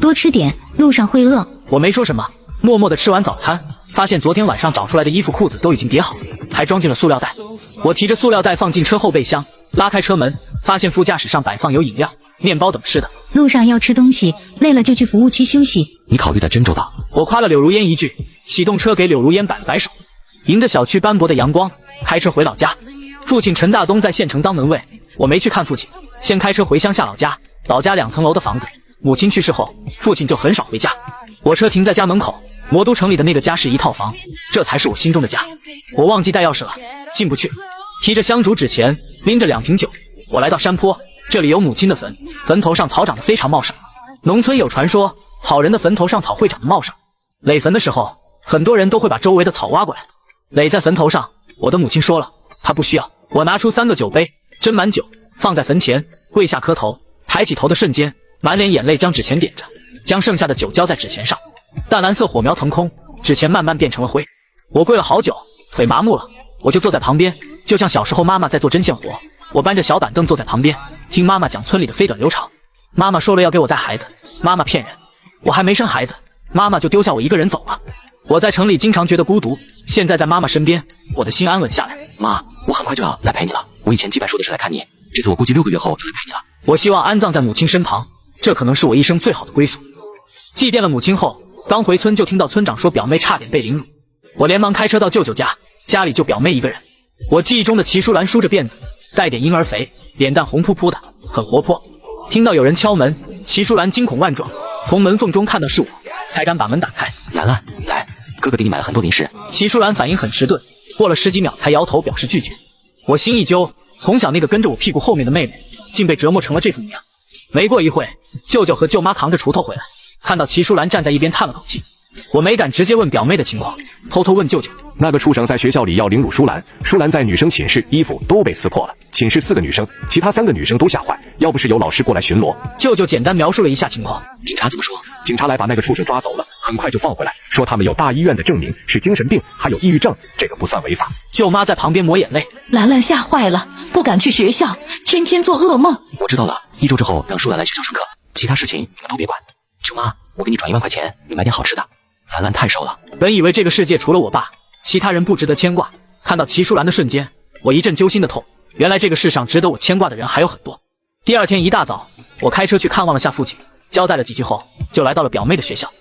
多吃点，路上会饿。我没说什么，默默地吃完早餐，发现昨天晚上找出来的衣服裤子都已经叠好了，还装进了塑料袋。我提着塑料袋放进车后备箱，拉开车门，发现副驾驶上摆放有饮料、面包等吃的。路上要吃东西，累了就去服务区休息。你考虑的真周到。我夸了柳如烟一句，启动车给柳如烟摆了摆手，迎着小区斑驳的阳光，开车回老家。父亲陈大东在县城当门卫，我没去看父亲，先开车回乡下老家。老家2层楼的房子，母亲去世后，父亲就很少回家。我车停在家门口，魔都城里的那个家是1套房，这才是我心中的家。我忘记带钥匙了，进不去。提着香烛纸钱，拎着2瓶酒，我来到山坡，这里有母亲的坟，坟头上草长得非常茂盛。农村有传说，好人的坟头上草会长得茂盛。垒坟的时候，很多人都会把周围的草挖过来，垒在坟头上。我的母亲说了，她不需要。我拿出3个酒杯，斟满酒，放在坟前，跪下磕头。抬起头的瞬间，满脸眼泪将纸钱点着，将剩下的酒浇在纸钱上。淡蓝色火苗腾空，纸钱慢慢变成了灰。我跪了好久，腿麻木了，我就坐在旁边，就像小时候妈妈在做针线活。我搬着小板凳坐在旁边，听妈妈讲村里的飞短流长。妈妈说了要给我带孩子，妈妈骗人，我还没生孩子，妈妈就丢下我一个人走了。我在城里经常觉得孤独，现在在妈妈身边，我的心安稳下来。妈，我很快就要来陪你了。我以前祭拜说的是来看你，这次我估计6个月后就来陪你了。我希望安葬在母亲身旁，这可能是我一生最好的归宿。祭奠了母亲后，刚回村就听到村长说表妹差点被凌辱，我连忙开车到舅舅家，家里就表妹一个人。我记忆中的齐淑兰梳着辫子，带点婴儿肥，脸蛋红扑扑的，很活泼。听到有人敲门，齐淑兰惊恐万状，从门缝中看到是我，才敢把门打开。兰兰，来，哥哥给你买了很多零食。齐淑兰反应很迟钝，过了10几秒才摇头表示拒绝。我心一揪，从小那个跟着我屁股后面的妹妹，竟被折磨成了这副模样。没过一会，舅舅和舅妈扛着锄头回来，看到齐淑兰站在一边叹了口气。我没敢直接问表妹的情况，偷偷问舅舅，那个畜生在学校里要凌辱舒兰，舒兰在女生寝室衣服都被撕破了，寝室4个女生，其他3个女生都吓坏，要不是有老师过来巡逻。舅舅简单描述了一下情况。警察怎么说？警察来把那个畜生抓走了，很快就放回来，说他们有大医院的证明是精神病，还有抑郁症，这个不算违法。舅妈在旁边抹眼泪，兰兰吓坏了，不敢去学校，天天做噩梦。我知道了，1周之后让舒兰来学校上课，其他事情你们都别管。舅妈，我给你转1万块钱，你买点好吃的。兰兰太瘦了。本以为这个世界除了我爸，其他人不值得牵挂，看到齐淑兰的瞬间，我一阵揪心的痛。原来这个世上值得我牵挂的人还有很多。第二天一大早，我开车去看望了下父亲，交代了几句后，就来到了表妹的学校。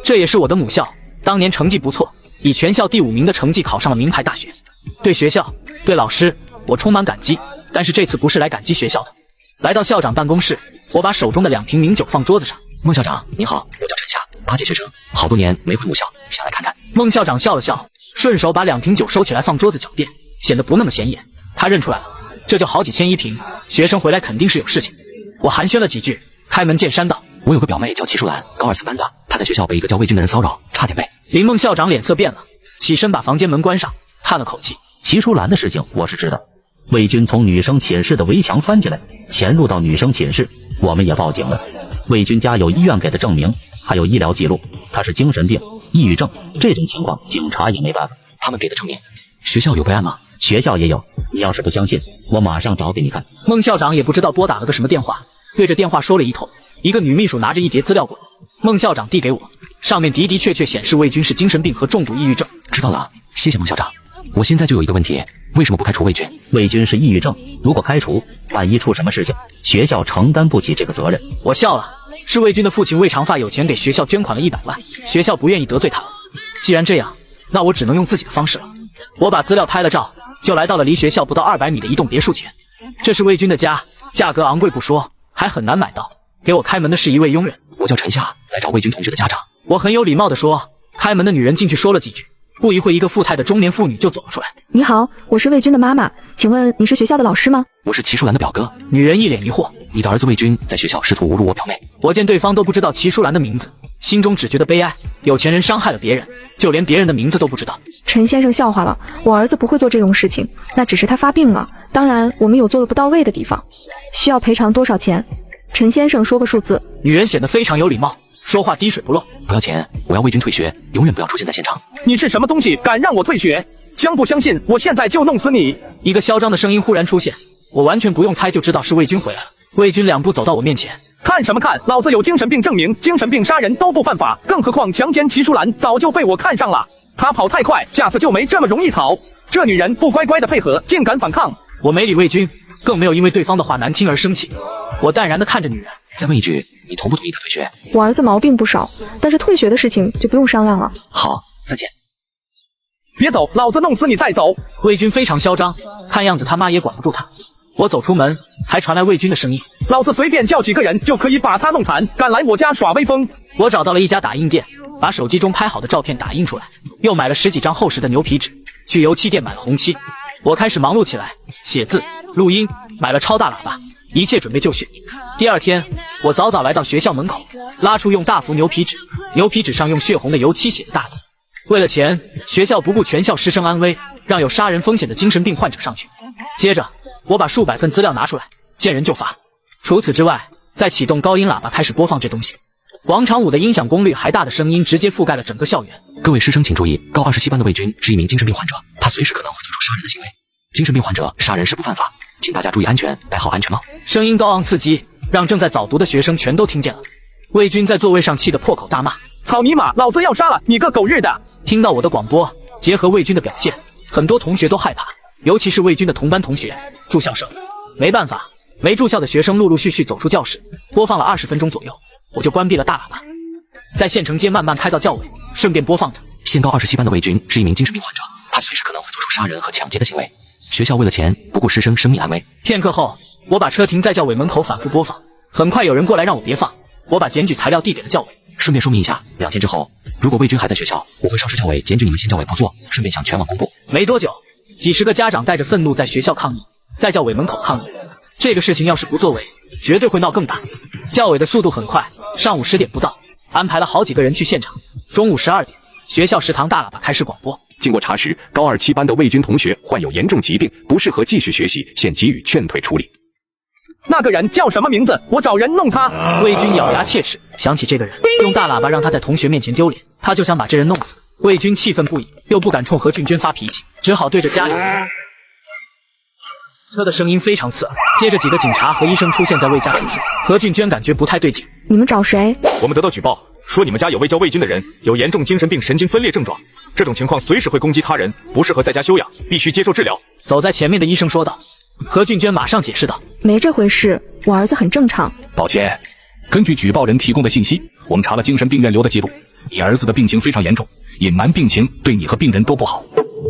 这也是我的母校，当年成绩不错，以全校第5名的成绩考上了名牌大学。对学校，对老师，我充满感激。但是这次不是来感激学校的。来到校长办公室，我把手中的2瓶名酒放桌子上。孟校长您好，我叫陈夏，8届学生，好多年没回母校，想来看看。孟校长笑了笑，顺手把2瓶酒收起来放桌子脚边，显得不那么显眼。他认出来了，这就好几千1瓶，学生回来肯定是有事情。我寒暄了几句，开门见山道：我有个表妹叫齐淑兰，高2、3班的，她在学校被一个叫魏军的人骚扰，差点被……林孟校长脸色变了，起身把房间门关上，叹了口气。齐淑兰的事情我是知道，魏军从女生寝室的围墙翻进来，潜入到女生寝室，我们也报警了。魏军家有医院给的证明，还有医疗记录，他是精神病、抑郁症，这种情况警察也没办法。他们给的证明，学校有备案吗？学校也有，你要是不相信，我马上找给你看。孟校长也不知道拨打了个什么电话，对着电话说了一通。一个女秘书拿着一叠资料过来，孟校长递给我，上面的确显示魏军是精神病和重度抑郁症。知道了，谢谢孟校长。我现在就有一个问题，为什么不开除魏军？魏军是抑郁症，如果开除，万一出什么事情，学校承担不起这个责任。我笑了，是魏军的父亲魏长发有钱给学校捐款了100万，学校不愿意得罪他。既然这样，那我只能用自己的方式了。我把资料拍了照，就来到了离学校不到200米的一栋别墅前。这是魏军的家，价格昂贵不说，还很难买到。给我开门的是一位佣人，我叫陈夏，来找魏军同学的家长。我很有礼貌地说。开门的女人进去说了几句，不一会一个富态的中年妇女就走了出来。你好，我是魏军的妈妈，请问你是学校的老师吗？我是齐淑兰的表哥。女人一脸疑惑，你的儿子魏军在学校试图侮辱我表妹。我见对方都不知道齐淑兰的名字，心中只觉得悲哀，有钱人伤害了别人，就连别人的名字都不知道。陈先生笑话了，我儿子不会做这种事情，那只是他发病了，当然我们有做的不到位的地方。需要赔偿多少钱？陈先生说个数字。女人显得非常有礼貌，说话滴水不漏。不要钱，我要魏军退学，永远不要出现在现场。你是什么东西，敢让我退学？相不相信我现在就弄死你！一个嚣张的声音忽然出现，我完全不用猜就知道是魏军回来了。魏军2步走到我面前，看什么看？老子有精神病证明，精神病杀人都不犯法，更何况强奸齐淑兰早就被我看上了。她跑太快，下次就没这么容易逃。这女人不乖乖的配合，竟敢反抗！我没理魏军，更没有因为对方的话难听而生气。我淡然地看着女人，再问一句，你同不同意他退学？我儿子毛病不少，但是退学的事情就不用商量了。好，再见。别走，老子弄死你再走！魏军非常嚣张，看样子他妈也管不住他。我走出门，还传来魏军的声音：老子随便叫几个人就可以把他弄残，敢来我家耍威风！我找到了一家打印店，把手机中拍好的照片打印出来，又买了10几张厚实的牛皮纸，去油漆店买了红漆。我开始忙碌起来，写字、录音，买了超大喇叭，一切准备就绪。第二天，我早早来到学校门口，拉出用大幅牛皮纸，牛皮纸上用血红的油漆写的大字：为了钱，学校不顾全校师生安危，让有杀人风险的精神病患者上去。接着，我把数百份资料拿出来，见人就发。除此之外，再启动高音喇叭开始播放这东西。广场舞的音响功率还大的声音直接覆盖了整个校园。各位师生请注意，高27班的魏军是一名精神病患者，他随时可能会做出杀人的行为。精神病患者杀人是不犯法，请大家注意安全，戴好安全帽。声音高昂刺激，让正在早读的学生全都听见了。魏军在座位上气得破口大骂：草泥马，老子要杀了你个狗日的！听到我的广播，结合魏军的表现，很多同学都害怕，尤其是魏军的同班同学、住校生。没办法，没住校的学生陆陆续续走出教室，播放了20分钟左右，我就关闭了大喇叭，在县城街慢慢开到教委，顺便播放着。县高27班的魏军是一名精神病患者，他随时可能会做出杀人和抢劫的行为。学校为了钱不顾师生生命安危。片刻后，我把车停在教委门口反复播放，很快有人过来让我别放，我把检举材料递给了教委。顺便说明一下，2天之后，如果魏军还在学校，我会上市教委检举你们县教委不做，顺便向全网公布。没多久，几十个家长带着愤怒在学校抗议，在教委门口抗议。这个事情要是不作为，绝对会闹更大。教委的速度很快，上午10点不到，安排了好几个人去现场。中午12点，学校食堂大喇叭开始广播。经过查实，高27班的魏军同学患有严重疾病，不适合继续学习，现给予劝退处理。那个人叫什么名字？我找人弄他。魏军咬牙切齿，想起这个人，用大喇叭让他在同学面前丢脸，他就想把这人弄死。魏军气愤不已，又不敢冲何俊娟发脾气，只好对着家里车的声音非常刺耳。接着几个警察和医生出现在魏家宿舍，何俊娟感觉不太对劲。你们找谁？我们得到举报，说你们家有位叫魏军的人有严重精神病神经分裂症状，这种情况随时会攻击他人，不适合在家休养，必须接受治疗。走在前面的医生说道。何俊娟马上解释道：没这回事，我儿子很正常。抱歉，根据举报人提供的信息，我们查了精神病院留的记录，你儿子的病情非常严重，隐瞒病情对你和病人都不好。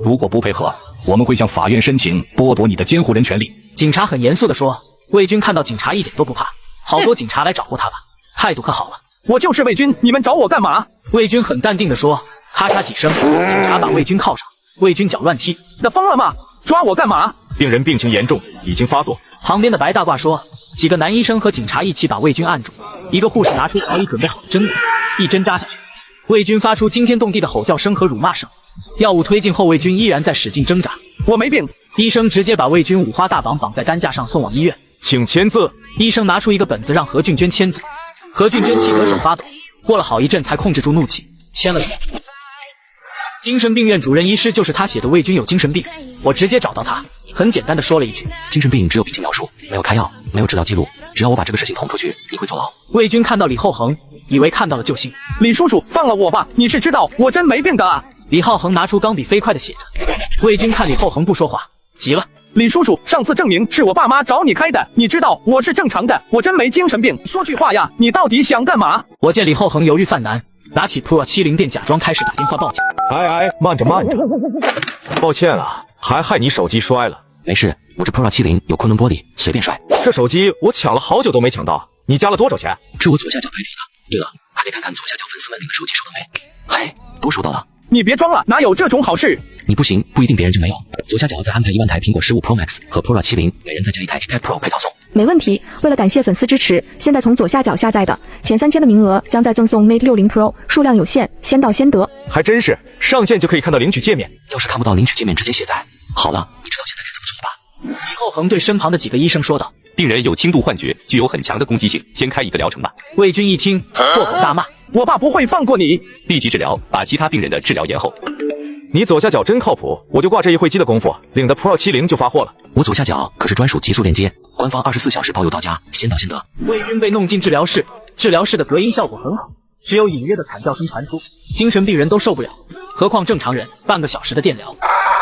如果不配合，我们会向法院申请剥夺你的监护人权利。警察很严肃地说。魏军看到警察一点都不怕，好多警察来找过他吧，态度可好了。我就是魏军，你们找我干嘛？魏军很淡定地说。咔嚓几声，警察把魏军铐上，魏军脚乱踢。那疯了吗？抓我干嘛？病人病情严重，已经发作。旁边的白大褂说。几个男医生和警察一起把魏军按住，一个护士拿出早已准备好的针管，一针扎下去。魏军发出惊天动地的吼叫声和辱骂声。药物推进后，魏军依然在使劲挣扎。我没病。医生直接把魏军五花大绑在担架上送往医院。请签字。医生拿出一个本子让何俊娟签字。何俊娟气得手发抖，过了好一阵才控制住怒气，签了字。精神病院主任医师就是他写的，魏军有精神病，我直接找到他，很简单的说了一句：精神病只有病情描述，没有开药，没有治疗记录，只要我把这个事情捅出去，你会坐牢。魏军看到李厚恒，以为看到了救星。李叔叔，放了我吧，你是知道我真没病的啊。李浩恒拿出钢笔飞快的写着。魏军看李厚恒不说话，急了。李叔叔，上次证明是我爸妈找你开的，你知道我是正常的，我真没精神病。说句话呀，你到底想干嘛？我见李厚恒犹豫犯难，拿起 Pro 70便假装开始打电话报警。慢着，抱歉啊，还害你手机摔了。没事，我这 Pro 70有昆仑玻璃，随便摔。这手机我抢了好久都没抢到，你加了多少钱？这我左下角拍体的。对了，还得看看左下角粉丝们领的手机收到没？嘿，都收到了。你别装了，哪有这种好事？你不行，不一定别人就没有。左下角再安排1万台苹果15 Pro Max 和 Pro 70，每人再加一台 iPad Pro 配套送。没问题。为了感谢粉丝支持，现在从左下角下载的前3000的名额将再赠送 Mate 60 Pro， 数量有限，先到先得。还真是，上线就可以看到领取界面。要是看不到领取界面，直接卸载。好了，你知道现在该怎么做了吧？李厚恒对身旁的几个医生说道。病人有轻度幻觉，具有很强的攻击性，先开一个疗程吧。魏军一听，破口大骂：我爸不会放过你！立即治疗，把其他病人的治疗延后。你左下角真靠谱，我就挂这一会机的功夫，领的 Pro 70就发货了。我左下角可是专属极速链接，官方24小时包邮到家，先到先得。魏军被弄进治疗室，治疗室的隔音效果很好，只有隐约的惨叫声传出，精神病人都受不了，何况正常人。半个小时的电疗，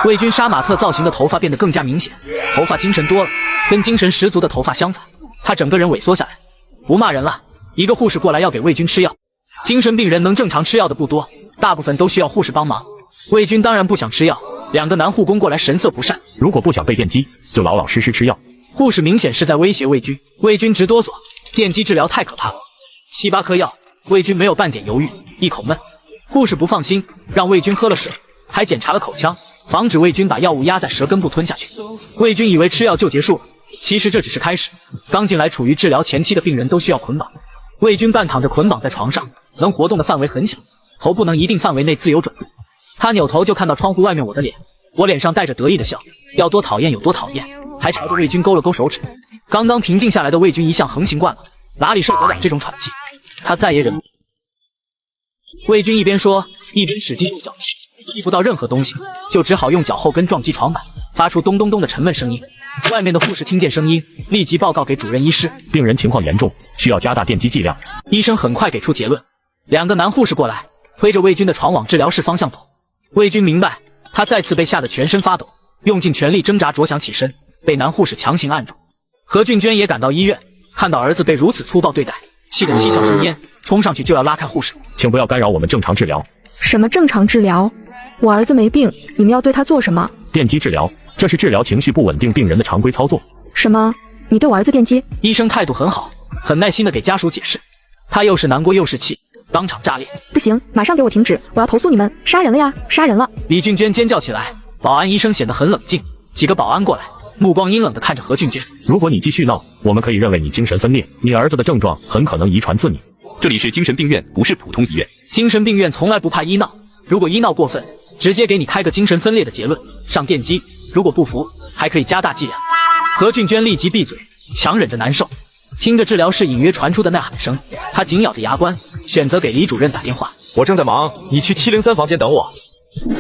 魏军杀马特造型的头发变得更加明显，头发精神多了，跟精神十足的头发相反，他整个人萎缩下来。不骂人了，一个护士过来要给魏军吃药。精神病人能正常吃药的不多，大部分都需要护士帮忙。魏军当然不想吃药，两个男护工过来神色不善。如果不想被电击，就老老实实吃药。护士明显是在威胁魏军，魏军直哆嗦。电击治疗太可怕了，7、8颗药，魏军没有半点犹豫，一口闷。护士不放心，让魏军喝了水，还检查了口腔，防止魏军把药物压在舌根部吞下去。魏军以为吃药就结束了，其实这只是开始。刚进来处于治疗前期的病人都需要捆绑，魏军半躺着捆绑在床上，能活动的范围很小，头不能一定范围内自由转动。他扭头就看到窗户外面我的脸，我脸上带着得意的笑，要多讨厌有多讨厌，还朝着魏军勾了勾手指。刚刚平静下来的魏军一向横行惯了，哪里受得了这种喘气，他再也忍不住。魏军一边说一边使劲用脚踢不到任何东西，就只好用脚后跟撞击床板，发出咚咚咚的沉闷声音。外面的护士听见声音，立即报告给主任医师，病人情况严重，需要加大电击剂量。医生很快给出结论，两个男护士过来推着魏军的床往治疗室方向走。魏军明白，他再次被吓得全身发抖，用尽全力挣扎着想起身，被男护士强行按住。何俊娟也赶到医院，看到儿子被如此粗暴对待，气得七窍生烟，冲上去就要拉开护士。请不要干扰我们正常治疗。什么正常治疗？我儿子没病，你们要对他做什么？电击治疗，这是治疗情绪不稳定病人的常规操作。什么？你对我儿子电击？医生态度很好，很耐心的给家属解释。他又是难过又是气，当场炸裂。不行，马上给我停止！我要投诉你们，杀人了呀，杀人了！李俊娟尖叫起来。保安医生显得很冷静，几个保安过来，目光阴冷的看着何俊娟。如果你继续闹，我们可以认为你精神分裂，你儿子的症状很可能遗传自你。这里是精神病院，不是普通医院。精神病院从来不怕医闹，如果医闹过分，直接给你开个精神分裂的结论，上电击。如果不服，还可以加大剂量。何俊娟立即闭嘴，强忍着难受，听着治疗室隐约传出的呐喊声，他紧咬着牙关，选择给李主任打电话。我正在忙，你去703房间等我。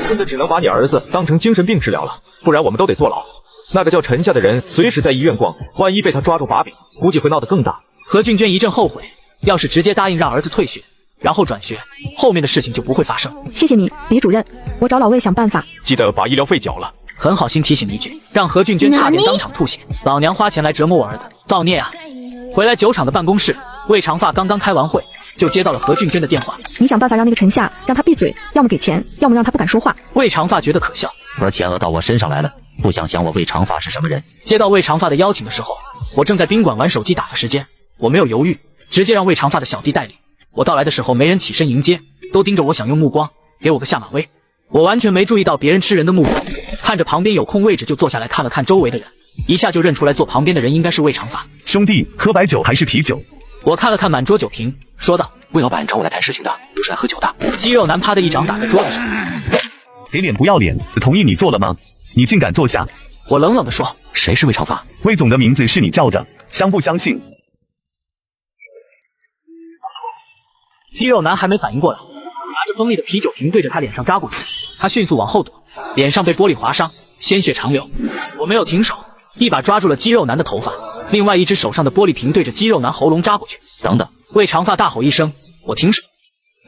现在只能把你儿子当成精神病治疗了，不然我们都得坐牢。那个叫陈夏的人随时在医院逛，万一被他抓住把柄，估计会闹得更大。何俊娟一阵后悔，要是直接答应让儿子退学，然后转学，后面的事情就不会发生。谢谢你，李主任，我找老魏想办法。记得把医疗费缴了。很好心提醒一句，让何俊娟差点当场吐血。老娘花钱来折磨我儿子，造孽啊！回来酒厂的办公室，魏长发刚刚开完会，就接到了何俊娟的电话。你想办法让那个陈夏让他闭嘴，要么给钱，要么让他不敢说话。魏长发觉得可笑，而钱讹到我身上来了，不想想我魏长发是什么人。接到魏长发的邀请的时候，我正在宾馆玩手机打发时间，我没有犹豫，直接让魏长发的小弟带领。我到来的时候，没人起身迎接，都盯着我想用目光给我个下马威。我完全没注意到别人吃人的目光，看着旁边有空位置就坐下来看了看周围的人，一下就认出来坐旁边的人应该是魏长发。兄弟，喝白酒还是啤酒？我看了看满桌酒瓶，说道：魏老板找我来谈事情的，不是来喝酒的。肌肉男啪的一掌打在桌子上，给脸不要脸，同意你做了吗？你竟敢坐下！我冷冷地说：谁是魏长发？魏总的名字是你叫的，相不相信？肌肉男还没反应过来，拿着锋利的啤酒瓶对着他脸上扎过去，他迅速往后躲，脸上被玻璃划伤，鲜血长流。我没有停手，一把抓住了肌肉男的头发，另外一只手上的玻璃瓶对着肌肉男喉咙扎过去。等等！魏长发大吼一声，我停手。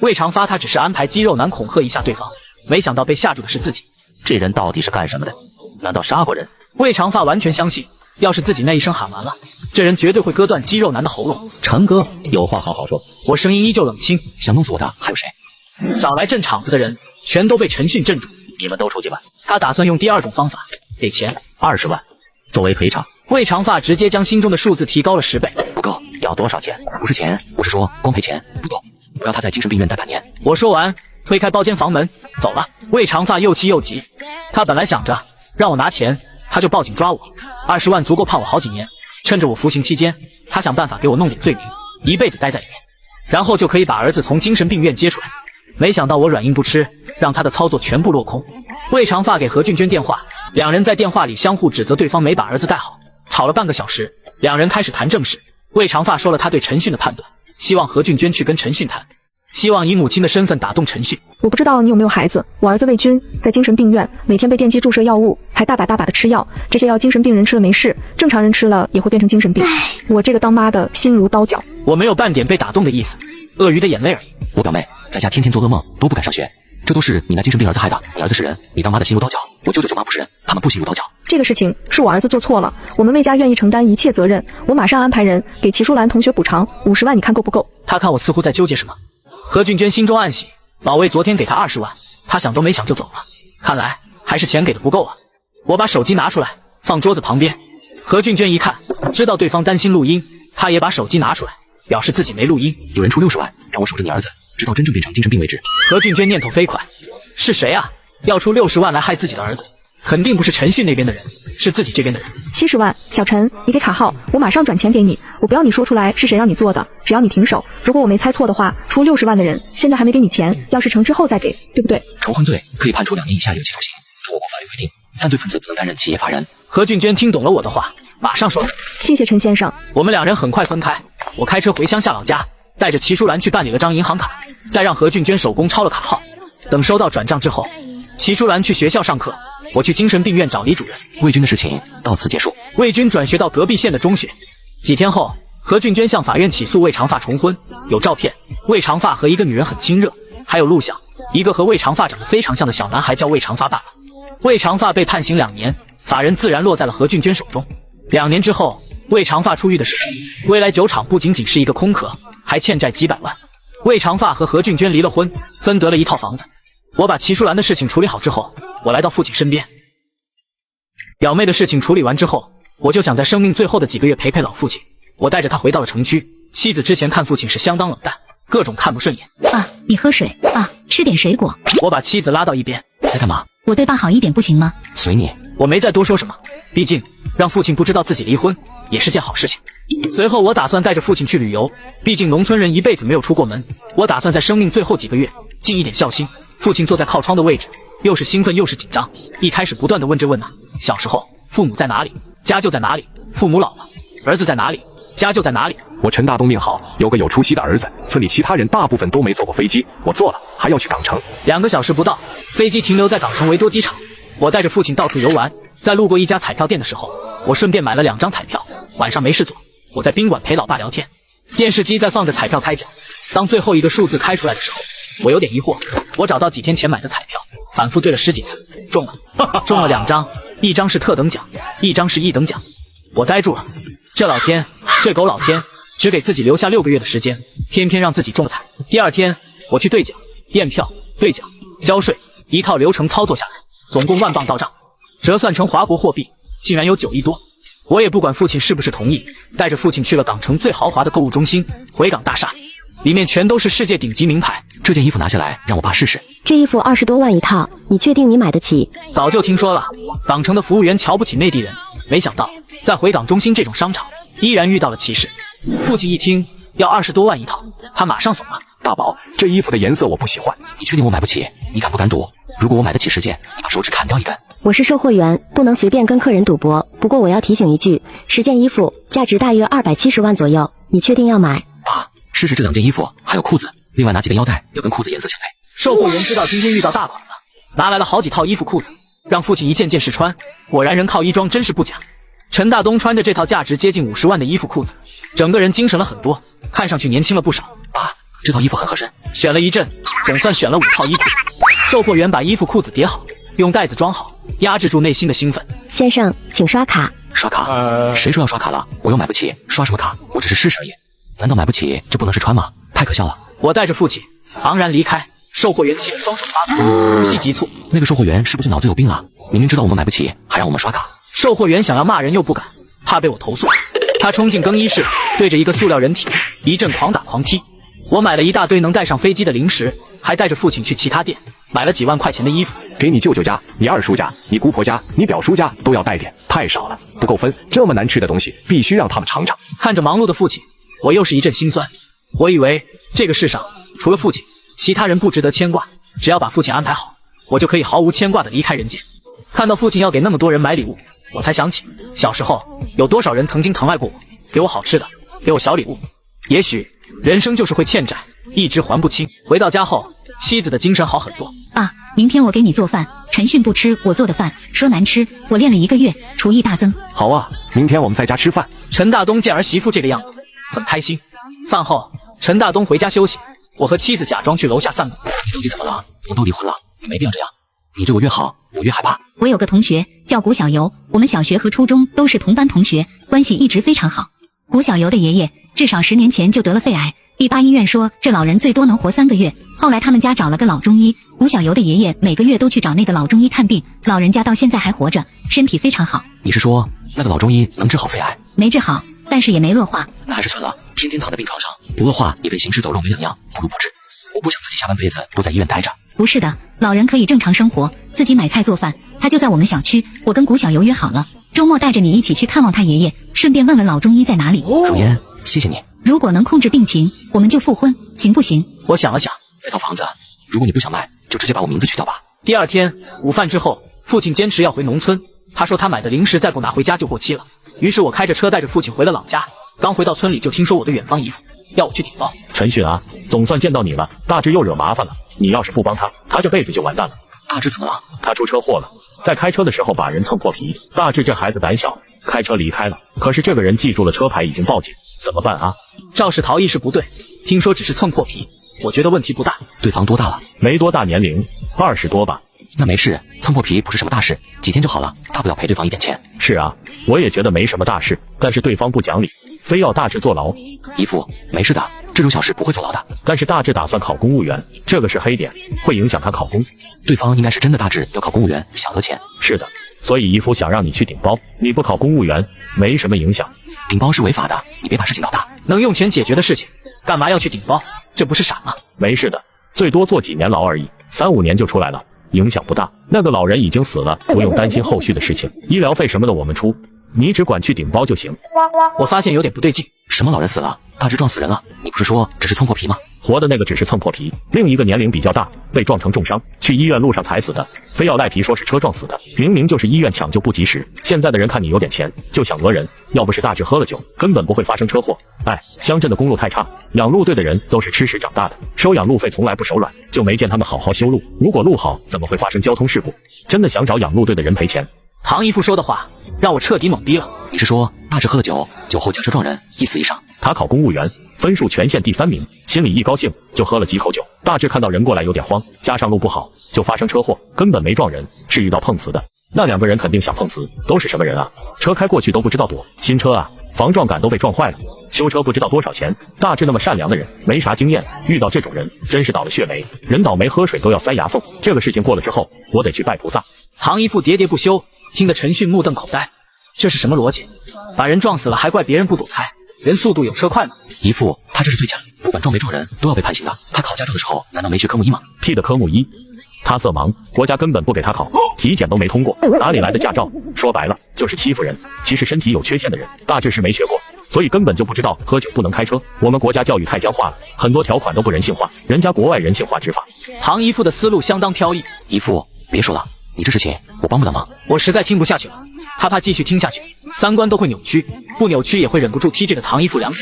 魏长发他只是安排肌肉男恐吓一下对方，没想到被吓住的是自己。这人到底是干什么的？难道杀过人？魏长发完全相信，要是自己那一声喊完了，这人绝对会割断肌肉男的喉咙。陈哥，有话好好说。我声音依旧冷清。想弄死我的还有谁？找来镇场子的人全都被陈迅镇住。你们都出去吧。他打算用第二种方法，给钱20万作为赔偿。魏长发直接将心中的数字提高了10倍。不够。要多少钱？不是钱，我是说光赔钱不够，我让他在精神病院待半年。我说完，推开包间房门走了。魏长发又气又急，他本来想着让我拿钱，他就报警抓我，20万足够判我好几年。趁着我服刑期间，他想办法给我弄点罪名，一辈子待在里面，然后就可以把儿子从精神病院接出来。没想到我软硬不吃，让他的操作全部落空。魏长发给何俊娟电话，两人在电话里相互指责对方没把儿子带好，吵了半个小时，两人开始谈正事。魏长发说了他对陈迅的判断，希望何俊娟去跟陈迅谈，希望以母亲的身份打动陈迅。我不知道你有没有孩子，我儿子魏军在精神病院，每天被电击注射药物，还大把大把的吃药，这些药精神病人吃了没事，正常人吃了也会变成精神病。我这个当妈的心如刀绞。我没有半点被打动的意思，鳄鱼的眼泪而已。我表妹在家天天做噩梦，都不敢上学，这都是你那精神病儿子害的。你儿子是人，你当妈的心如刀绞，我舅舅舅妈不是人，他们不心如刀绞。这个事情是我儿子做错了，我们魏家愿意承担一切责任，我马上安排人给齐淑兰同学补偿50万，你看够不够？他看我似乎在纠结什么。何俊娟心中暗喜，老魏昨天给他20万，他想都没想就走了，看来还是钱给的不够啊。我把手机拿出来放桌子旁边，何俊娟一看知道对方担心录音，他也把手机拿出来表示自己没录音。有人出60万让我守着你儿子，直到真正变成精神病为止。何俊娟念头飞快，是谁啊？要出60万来害自己的儿子？肯定不是陈迅那边的人，是自己这边的人。70万，小陈，你给卡号，我马上转钱给你。我不要你说出来是谁让你做的，只要你停手。如果我没猜错的话，出60万的人现在还没给你钱，要是成之后再给，对不对？仇恨罪可以判处2年以下有期徒刑。我国法律规定，犯罪分子不能担任企业法人。何俊娟听懂了我的话，马上说道：谢谢陈先生。我们两人很快分开，我开车回乡下老家，带着齐淑兰去办理了张银行卡，再让何俊娟手工抄了卡号。等收到转账之后，齐淑兰去学校上课，我去精神病院找李主任。魏军的事情到此结束。魏军转学到隔壁县的中学。几天后，何俊娟向法院起诉魏长发重婚，有照片，魏长发和一个女人很亲热，还有录像，一个和魏长发长得非常像的小男孩叫魏长发爸爸。魏长发被判刑2年，法人自然落在了何俊娟手中。2年之后，魏长发出狱的时候，未来酒厂不仅仅是一个空壳，还欠债几百万。魏长发和何俊娟离了婚，分得了一套房子。我把齐淑兰的事情处理好之后，我来到父亲身边。表妹的事情处理完之后，我就想在生命最后的几个月陪陪老父亲。我带着他回到了城区。妻子之前看父亲是相当冷淡，各种看不顺眼。爸，你喝水啊，吃点水果。我把妻子拉到一边。在干嘛？我对爸好一点不行吗？随你。我没再多说什么，毕竟让父亲不知道自己离婚也是件好事情。随后我打算带着父亲去旅游，毕竟农村人一辈子没有出过门，我打算在生命最后几个月尽一点孝心。父亲坐在靠窗的位置，又是兴奋又是紧张，一开始不断地问这问那。小时候父母在哪里，家就在哪里，父母老了儿子在哪里，家就在哪里。我陈大东命好，有个有出息的儿子。村里其他人大部分都没坐过飞机，我坐了，还要去港城。2个小时不到，飞机停留在港城维多机场。我带着父亲到处游玩，在路过一家彩票店的时候，我顺便买了2张彩票。晚上没事做，我在宾馆陪老爸聊天，电视机在放着彩票开奖。当最后一个数字开出来的时候，我有点疑惑。我找到几天前买的彩票，反复对了10几次，中了2张，1张是特等奖，1张是1等奖。我呆住了，这老天，这狗老天，只给自己留下6个月的时间，偏偏让自己中了彩。第2天，我去兑奖、验票、兑奖、交税，一套流程操作下来，总共1万镑到账，折算成华国货币，竟然有9亿多。我也不管父亲是不是同意，带着父亲去了港城最豪华的购物中心回港大厦，里面全都是世界顶级名牌。这件衣服拿下来，让我爸试试。这衣服20多万一套，你确定你买得起？早就听说了，港城的服务员瞧不起内地人，没想到在回港中心这种商场，依然遇到了歧视。父亲一听要20多万一套，他马上怂了。大宝，这衣服的颜色我不喜欢。你确定我买不起？你敢不敢赌？如果我买得起10件，你把手指砍掉1根。我是售货员，不能随便跟客人赌博。不过我要提醒一句，10件衣服价值大约270万左右，你确定要买？爸，试试这2件衣服，还有裤子，另外拿几个腰带，要跟裤子颜色相配。售货员知道今天遇到大款了，拿来了好几套衣服裤子，让父亲一件件试穿。果然人靠衣装真是不假。陈大东穿着这套价值接近50万的衣服裤子，整个人精神了很多，看上去年轻了不少。爸，这套衣服很合身。选了一阵，总算选了5套衣裤。售货员把衣服裤子叠好，用袋子装好，压制住内心的兴奋。先生，请刷卡。刷卡？谁说要刷卡了？我又买不起，刷什么卡？我只是试试而已。难道买不起就不能试穿吗？太可笑了。我带着父亲昂然离开，售货员气得双手发抖，呼吸急促。那个售货员是不是脑子有病啊？明明知道我们买不起，还让我们刷卡。售货员想要骂人又不敢，怕被我投诉。他冲进更衣室，对着一个塑料人体一阵狂打狂踢。我买了一大堆能带上飞机的零食，还带着父亲去其他店买了几万块钱的衣服。给你舅舅家、你二叔家、你姑婆家、你表叔家都要带点，太少了，不够分。这么难吃的东西，必须让他们尝尝。看着忙碌的父亲，我又是一阵心酸。我以为这个世上除了父亲，其他人不值得牵挂，只要把父亲安排好，我就可以毫无牵挂的离开人间。看到父亲要给那么多人买礼物，我才想起小时候有多少人曾经疼爱过我，给我好吃的，给我小礼物。也许人生就是会欠债，一直还不清。回到家后，妻子的精神好很多。爸，明天我给你做饭。陈迅不吃我做的饭，说难吃。我练了1个月，厨艺大增。好啊，明天我们在家吃饭。陈大东见儿媳妇这个样子，很开心。饭后，陈大东回家休息，我和妻子假装去楼下散步。你到底怎么了？我们都离婚了，你没必要这样。你对我越好，我越害怕。我有个同学叫古小游，我们小学和初中都是同班同学，关系一直非常好。古小游的爷爷至少10年前就得了肺癌，第8医院说这老人最多能活3个月。后来他们家找了个老中医，古小游的爷爷每个月都去找那个老中医看病，老人家到现在还活着，身体非常好。你是说那个老中医能治好肺癌？没治好，但是也没恶化。那还是算了，天天躺在病床上，不恶化也跟行尸走肉没两样，不如不治。我不想自己下半辈子都在医院待着。不是的，老人可以正常生活，自己买菜做饭。他就在我们小区，我跟古小游约好了，周末带着你一起去看望他爷爷，顺便问问老中医在哪里。如烟，谢谢你。如果能控制病情，我们就复婚，行不行？我想了想，这套房子，如果你不想卖，就直接把我名字去掉吧。第2天午饭之后，父亲坚持要回农村，他说他买的零食再不拿回家就过期了。于是我开着车带着父亲回了老家。刚回到村里就听说我的远方姨父要我去顶包。陈迅啊，总算见到你了，大志又惹麻烦了，你要是不帮他，他这辈子就完蛋了。大志怎么了？他出车祸了，在开车的时候把人蹭破皮。大志这孩子胆小，开车离开了，可是这个人记住了车牌，已经报警，怎么办啊？肇事逃逸是不对，听说只是蹭破皮，我觉得问题不大。对方多大了？没多大年龄，20多吧。那没事，蹭破皮不是什么大事，几天就好了，大不了赔对方一点钱。是啊，我也觉得没什么大事，但是对方不讲理，非要大志坐牢。姨父，没事的，这种小事不会坐牢的。但是大志打算考公务员，这个是黑点，会影响他考公。对方应该是真的大志要考公务员，想讹钱。是的，所以姨父想让你去顶包，你不考公务员没什么影响。顶包是违法的，你别把事情搞大。能用钱解决的事情，干嘛要去顶包？这不是傻吗？没事的，最多坐几年牢而已，3、5年就出来了，影响不大。那个老人已经死了，不用担心后续的事情，医疗费什么的我们出，你只管去顶包就行。我发现有点不对劲。什么老人死了？大志撞死人了？你不是说只是蹭破皮吗？活的那个只是蹭破皮，另一个年龄比较大，被撞成重伤，去医院路上才死的，非要赖皮说是车撞死的，明明就是医院抢救不及时。现在的人看你有点钱，就想讹人，要不是大志喝了酒，根本不会发生车祸。哎，乡镇的公路太差，养路队的人都是吃屎长大的，收养路费从来不手软，就没见他们好好修路。如果路好，怎么会发生交通事故？真的想找养路队的人赔钱。唐姨父说的话让我彻底懵逼了。你是说大志喝了酒，酒后驾车撞人，一死一伤？他考公务员，分数全县第3名，心里一高兴就喝了几口酒。大志看到人过来有点慌，加上路不好，就发生车祸，根本没撞人，是遇到碰瓷的。那2个人肯定想碰瓷，都是什么人啊？车开过去都不知道躲，新车啊，防撞杆都被撞坏了，修车不知道多少钱。大志那么善良的人，没啥经验，遇到这种人真是倒了血霉。人倒霉喝水都要塞牙缝。这个事情过了之后，我得去拜菩萨。唐姨父喋喋不休，听得陈迅目瞪口呆，这是什么逻辑？把人撞死了还怪别人不躲开，人速度有车快吗？姨父，他这是醉驾，不管撞没撞人都要被判刑的。他考驾照的时候难道没学科目1吗？屁的科目1，他色盲，国家根本不给他考，体检都没通过，哪里来的驾照？说白了就是欺负人。其实身体有缺陷的人，大致是没学过，所以根本就不知道喝酒不能开车。我们国家教育太僵化了，很多条款都不人性化，人家国外人性化执法。唐姨父的思路相当飘逸。姨父，别说了，你这事情我帮不了忙。我实在听不下去了，他怕继续听下去，三观都会扭曲，不扭曲也会忍不住踢这个唐姨父两脚。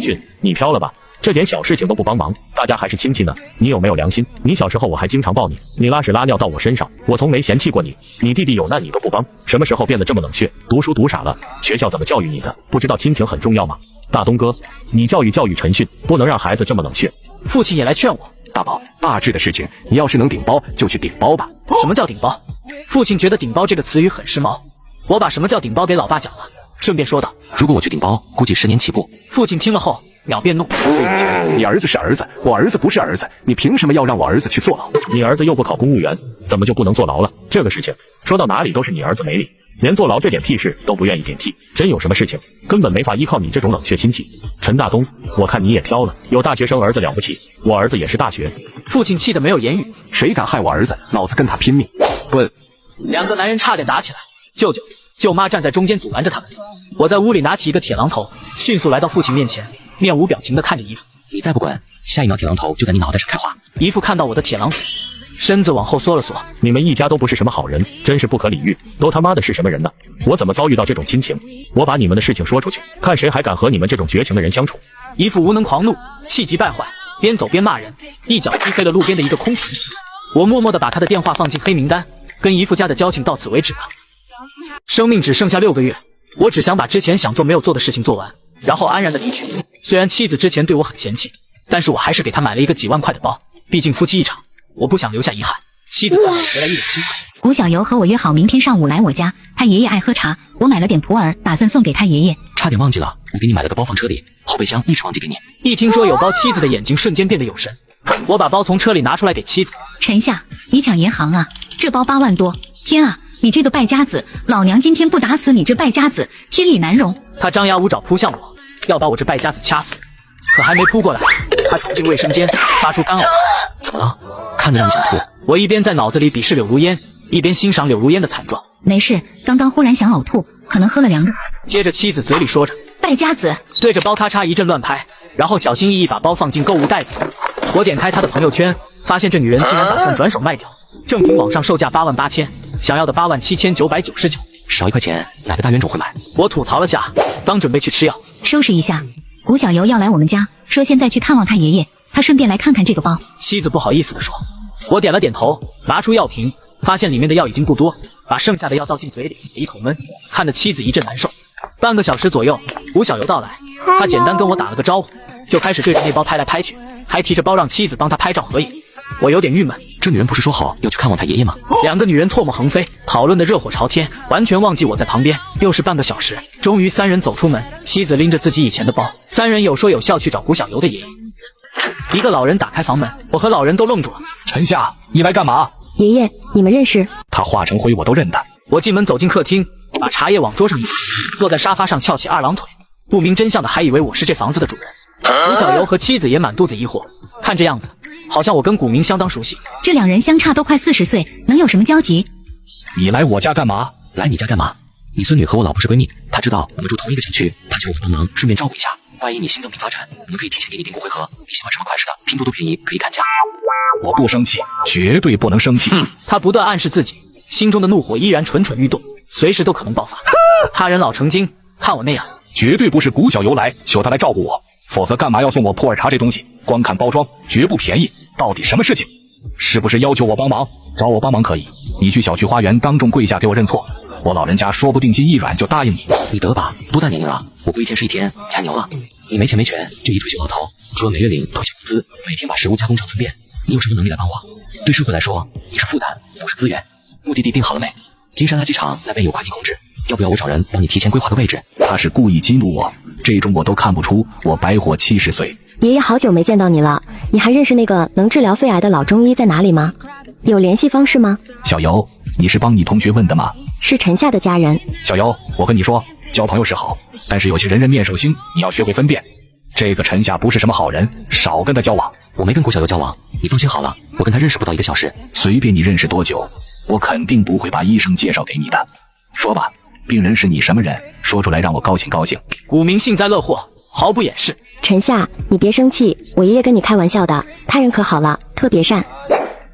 俊，你飘了吧？这点小事情都不帮忙，大家还是亲戚呢，你有没有良心？你小时候我还经常抱你，你拉屎拉尿到我身上，我从没嫌弃过你。你弟弟有难你都不帮，什么时候变得这么冷血？读书读傻了？学校怎么教育你的？不知道亲情很重要吗？大东哥，你教育陈迅，不能让孩子这么冷血。父亲也来劝我。大宝，大志的事情，你要是能顶包就去顶包吧。什么叫顶包？父亲觉得顶包这个词语很时髦，我把什么叫顶包给老爸讲了，顺便说道：如果我去顶包，估计10年起步。父亲听了后秒变怒。所以以前你儿子是儿子，我儿子不是儿子，你凭什么要让我儿子去坐牢？你儿子又不考公务员，怎么就不能坐牢了？这个事情说到哪里都是你儿子没理，连坐牢这点屁事都不愿意顶替。真有什么事情，根本没法依靠你这种冷血亲戚。陈大东，我看你也飘了，有大学生儿子了不起，我儿子也是大学。父亲气得没有言语。谁敢害我儿子，老子跟他拼命！滚！两个男人差点打起来，舅舅、舅妈站在中间阻拦着他们。我在屋里拿起一个铁榔头，迅速来到父亲面前，面无表情地看着姨父。你再不管，下一秒铁榔头就在你脑袋上开花。姨父看到我的铁榔头，身子往后缩了缩。你们一家都不是什么好人，真是不可理喻，都他妈的是什么人呢？我怎么遭遇到这种亲情？我把你们的事情说出去，看谁还敢和你们这种绝情的人相处。姨父无能狂怒，气急败坏，边走边骂人，一脚踢飞了路边的一个空瓶。我默默地把他的电话放进黑名单，跟姨父家的交情到此为止了。生命只剩下6个月，我只想把之前想做没有做的事情做完，然后安然的离去。虽然妻子之前对我很嫌弃，但是我还是给她买了一个几万块的包，毕竟夫妻一场，我不想留下遗憾。妻子看我回来一脸心疼。古小游和我约好明天上午来我家，他爷爷爱喝茶，我买了点普洱，打算送给他爷爷。差点忘记了，我给你买了个包放车里，后备箱一直忘记给你。一听说有包，妻子的眼睛瞬间变得有神。我把包从车里拿出来给妻子。陈夏，你抢银行啊？这包8万多！天啊，你这个败家子，老娘今天不打死你这败家子，天理难容！他张牙舞爪扑向我，要把我这败家子掐死。可还没扑过来，他闯进卫生间，发出干呕。怎么了？看得让你想吐。我一边在脑子里鄙视柳如烟，一边欣赏柳如烟的惨状。没事，刚刚忽然想呕吐，可能喝了凉的。接着妻子嘴里说着：败家子，对着包咔嚓一阵乱拍，然后小心翼翼把包放进购物袋子。我点开她的朋友圈，发现这女人竟然打算转手卖掉，正品网上售价88000，想要的87999，少1块钱，哪个大冤种会买？我吐槽了下，刚准备去吃药，收拾一下。古小游要来我们家，说现在去看望他爷爷，他顺便来看看这个包。妻子不好意思地说。我点了点头，拿出药瓶，发现里面的药已经不多，把剩下的药倒进嘴里，一口闷，看得妻子一阵难受。半个小时左右，吴小游到来，他简单跟我打了个招呼，就开始对着那包拍来拍去，还提着包让妻子帮他拍照合影。我有点郁闷，这女人不是说好要去看望她爷爷吗？两个女人唾沫横飞，讨论的热火朝天，完全忘记我在旁边。又是半个小时，终于3人走出门，妻子拎着自己以前的包，3人有说有笑去找古小游的爷爷。一个老人打开房门，我和老人都愣住了。陈夏，你来干嘛？爷爷，你们认识？他化成灰我都认得。我进门走进客厅，把茶叶往桌上一放，坐在沙发上翘起2郎腿，不明真相的还以为我是这房子的主人。古小游和妻子也满肚子疑惑，看这样子，好像我跟古明相当熟悉。这2人相差都快40岁，能有什么交集？你来我家干嘛？来你家干嘛？你孙女和我老婆是闺蜜，她知道我们住同一个小区，她叫我们帮忙，顺便照顾一下。万一你心脏病发展，我们可以提前给你订购回合。你喜欢什么款式的？拼多多便宜，可以砍价。我不生气，绝对不能生气。他不断暗示自己，心中的怒火依然蠢蠢欲动，随时都可能爆发。他人老成精，看我那样，绝对不是古小游来求他来照顾我，否则干嘛要送我普洱茶这东西？光看包装，绝不便宜。到底什么事情？是不是要求我帮忙？找我帮忙可以，你去小区花园当众跪下给我认错，我老人家说不定心一软就答应你。你得吧，多大年龄了？我过一天是一天，你还牛了？你没钱没权，就一退休老头，除了每月领退休工资，每天把食物加工成粪便，你有什么能力来帮我？对社会来说，你是负担，不是资源。目的地定好了没？金山垃圾场那边有快递控制，要不要我找人帮你提前规划个位置？他是故意激怒我，这种我都看不出我白活70岁。爷爷好久没见到你了，你还认识那个能治疗肺癌的老中医在哪里吗？有联系方式吗？小游，你是帮你同学问的吗？是陈夏的家人。小游，我跟你说，交朋友是好，但是有些人面兽心，你要学会分辨。这个陈夏不是什么好人，少跟他交往。我没跟古小游交往，你放心好了，我跟他认识不到1个小时。随便你认识多久，我肯定不会把医生介绍给你的。说吧，病人是你什么人？说出来让我高兴高兴。古明幸灾乐祸，毫不掩饰。陈夏，你别生气，我爷爷跟你开玩笑的，他人可好了，特别善。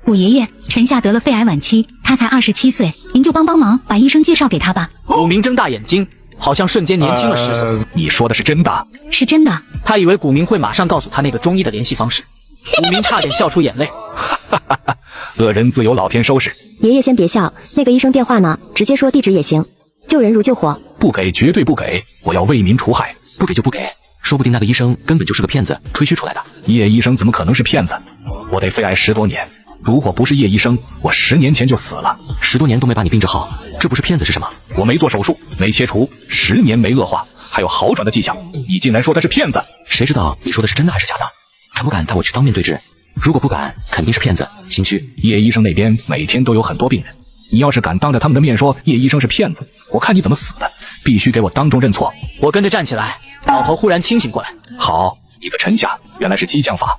我爷爷陈夏得了肺癌晚期，他才27岁，您就帮忙把医生介绍给他吧。古明睁大眼睛，好像瞬间年轻了10岁。你说的是真的？是真的。他以为古明会马上告诉他那个中医的联系方式，古明差点笑出眼泪。恶人自有老天收拾。爷爷先别笑，那个医生电话呢？直接说地址也行，救人如救火。不给，绝对不给，我要为民除害。不给就不给，说不定那个医生根本就是个骗子，吹嘘出来的。叶医生怎么可能是骗子？我得肺癌10多年，如果不是叶医生，我10年前就死了。10多年都没把你病治好，这不是骗子是什么？我没做手术，没切除，10年没恶化，还有好转的迹象，你竟然说他是骗子？谁知道你说的是真的还是假的？敢不敢带我去当面对质？如果不敢，肯定是骗子，心虚。叶医生那边每天都有很多病人，你要是敢当着他们的面说叶医生是骗子，我看你怎么死的！必须给我当众认错。我跟着站起来，老头忽然清醒过来。好，你个陈夏，原来是激将法。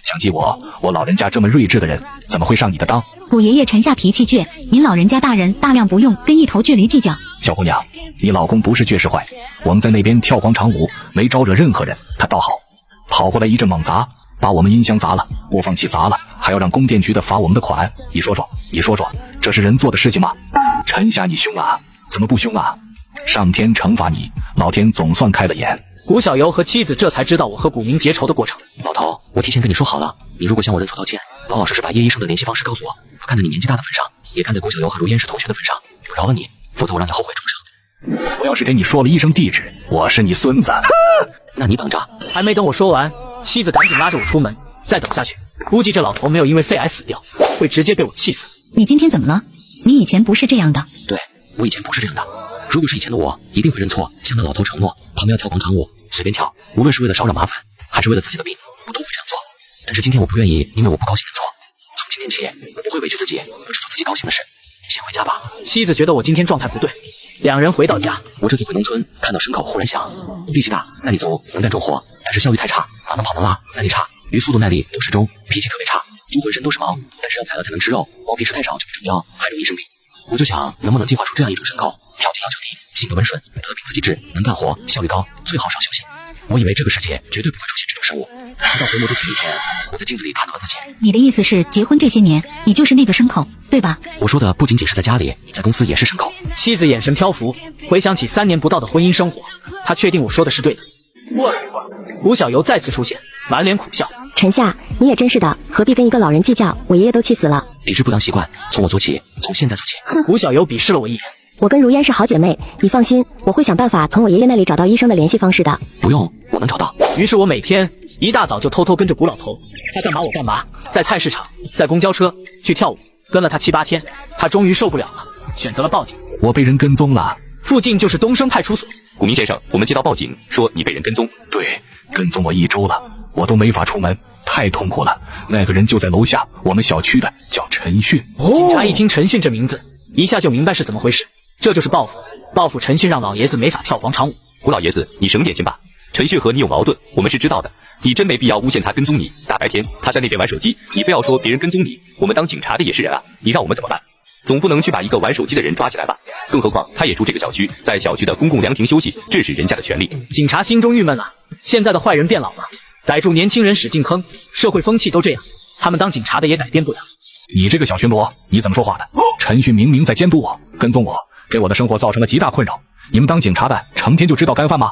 想激我老人家这么睿智的人，怎么会上你的当？我爷爷陈夏脾气倔，您老人家大人大量不用跟一头倔驴计较。小姑娘，你老公不是倔是坏？我们在那边跳广场舞，没招惹任何人，他倒好，跑过来一阵猛砸，把我们音箱砸了，播放器砸了，还要让供电局的罚我们的款。你说说，这是人做的事情吗？陈夏，你凶啊？怎么不凶啊？上天惩罚你，老天总算开了眼。古小游和妻子这才知道我和古明结仇的过程。老头，我提前跟你说好了，你如果向我认错道歉，老老实实把叶医生的联系方式告诉我，看在你年纪大的份上，也看在古小游和如烟是同学的份上，我饶了你，否则我让你后悔终生。我要是给你说了医生地址，我是你孙子。那你等着。还没等我说完，妻子赶紧拉着我出门。再等下去，估计这老头没有因为肺癌死掉，会直接被我气死。你今天怎么了？你以前不是这样的。对，我以前不是这样的。如果是以前的我，一定会认错，向那老头承诺，他们要跳广场舞，随便跳，无论是为了少惹麻烦，还是为了自己的病，我都会这样做。但是今天我不愿意，因为我不高兴认错。从今天起，我不会委屈自己，我只做自己高兴的事。先回家吧。妻子觉得我今天状态不对，两人回到家。我这次回农村，看到牲口忽然想，力气大，耐力足，能干重活，但是效率太差，马能跑能拉，耐力差，驴速度耐力都适中，脾气特别差，猪浑身都是毛，但是要踩了才能吃肉，毛皮吃太少就不成标，还容易生病。我就想，能不能进化出这样一种牲口，条件要求低，性格温顺，得病自己治，能干活，效率高，最好少休息。我以为这个世界绝对不会出现这种生物，直到回摩托村一天，我在镜子里看到了自己。你的意思是，结婚这些年，你就是那个牲口，对吧？我说的不仅仅是在家里，在公司也是牲口。妻子眼神漂浮，回想起3年不到的婚姻生活，她确定我说的是对的。过了一会儿，古小游再次出现，满脸苦笑。陈夏，你也真是的，何必跟一个老人计较？我爷爷都气死了。抵制不良习惯，从我做起，从现在做起。古小游鄙视了我一眼。我跟如烟是好姐妹，你放心，我会想办法从我爷爷那里找到医生的联系方式的。不用，我能找到。于是我每天一大早就偷偷跟着古老头，他干嘛我干嘛，在菜市场，在公交车，去跳舞，跟了他7、8天，他终于受不了了，选择了报警。我被人跟踪了，附近就是东升派出所。古明先生，我们接到报警说你被人跟踪。对，跟踪我1周了，我都没法出门，太痛苦了。那个人就在楼下，我们小区的，叫陈迅。警察一听陈迅这名字，一下就明白是怎么回事。这就是报复，报复陈迅让老爷子没法跳广场舞。古老爷子，你省点心吧。陈迅和你有矛盾，我们是知道的。你真没必要诬陷他跟踪你。大白天他在那边玩手机，你非要说别人跟踪你，我们当警察的也是人啊，你让我们怎么办？总不能去把一个玩手机的人抓起来吧？更何况他也住这个小区，在小区的公共凉亭休息，这是人家的权利。警察心中郁闷啊，现在的坏人变老了，逮住年轻人使劲坑，社会风气都这样，他们当警察的也改变不了。你这个小巡逻，你怎么说话的？陈迅明明在监督我，跟踪我，给我的生活造成了极大困扰。你们当警察的成天就知道干饭吗？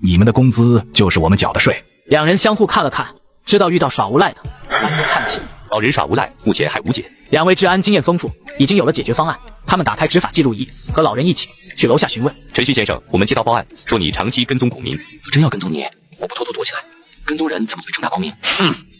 你们的工资就是我们缴的税。两人相互看了看，知道遇到耍无赖的，暗中叹气。老人耍无赖，目前还无解。两位治安经验丰富，已经有了解决方案。他们打开执法记录仪，和老人一起去楼下询问。陈迅先生，我们接到报案，说你长期跟踪股民。真要跟踪你，我不偷偷躲起来，跟踪人怎么会正大光明？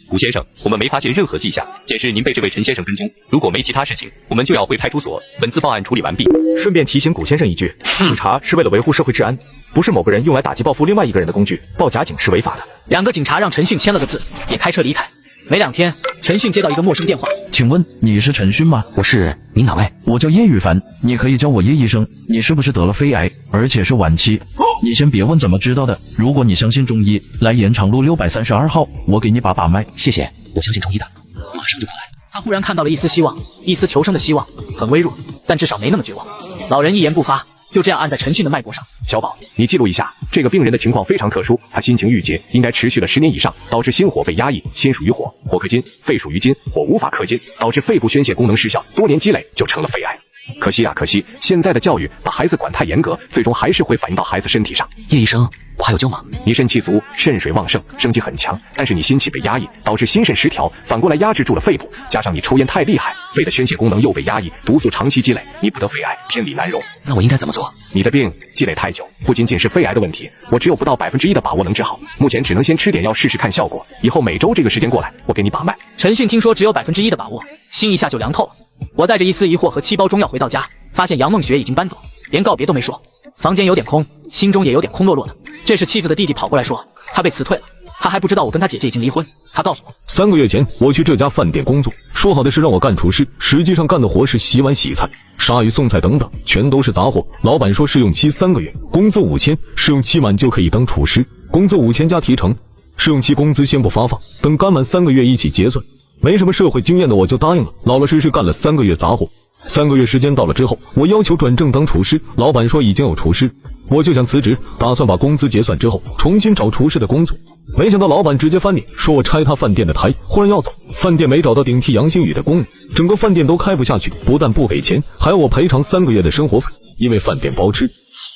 古先生，我们没发现任何迹象，显示您被这位陈先生跟踪。如果没其他事情，我们就要回派出所。本次报案处理完毕。顺便提醒古先生一句，警察是为了维护社会治安，不是某个人用来打击报复另外一个人的工具。报假警是违法的。两个警察让陈迅签了个字，也开车离开。没2天，陈迅接到一个陌生电话。请问你是陈迅吗？我是，您哪位？我叫叶羽凡，你可以叫我叶医生。你是不是得了肺癌，而且是晚期？你先别问怎么知道的，如果你相信中医，来延长路632号，我给你把脉。谢谢，我相信中医的，马上就过来。他忽然看到了一丝希望，一丝求生的希望，很微弱，但至少没那么绝望。老人一言不发，就这样按在陈迅的脉搏上。小宝，你记录一下，这个病人的情况非常特殊，他心情郁结，应该持续了10年以上，导致心火被压抑。心属于火，火克金；肺属于金，火无法克金，导致肺部宣泄功能失效，多年积累就成了肺癌。可惜啊，可惜，现在的教育把孩子管太严格，最终还是会反映到孩子身体上。叶医生，我还有救吗？你肾气足，肾水旺盛，生机很强，但是你心气被压抑，导致心肾失调，反过来压制住了肺部，加上你抽烟太厉害，肺的宣泄功能又被压抑，毒素长期积累，你不得肺癌，天理难容。那我应该怎么做？你的病积累太久，不仅仅是肺癌的问题，我只有不到1%的把握能治好，目前只能先吃点药试试看效果，以后每周这个时间过来，我给你把脉。陈迅听说只有1%的把握，心一下就凉透了。我带着一丝疑惑和7包中药回到家，发现杨梦雪已经搬走，连告别都没说。房间有点空，心中也有点空落落的。这时妻子的弟弟跑过来说，他被辞退了。他还不知道我跟他姐姐已经离婚。他告诉我，3个月前我去这家饭店工作，说好的是让我干厨师，实际上干的活是洗碗、洗菜、杀鱼、送菜等等，全都是杂活。老板说试用期3个月，工资5000，试用期满就可以当厨师，工资5000加提成。试用期工资先不发放，等干满3个月一起结算。没什么社会经验的我就答应了，老老实实干了3个月杂活。3个月时间到了之后，我要求转正当厨师，老板说已经有厨师，我就想辞职，打算把工资结算之后重新找厨师的工作。没想到老板直接翻脸，说我拆他饭店的台，忽然要走。饭店没找到顶替杨星宇的工人，整个饭店都开不下去，不但不给钱，还要我赔偿3个月的生活费，因为饭店包吃。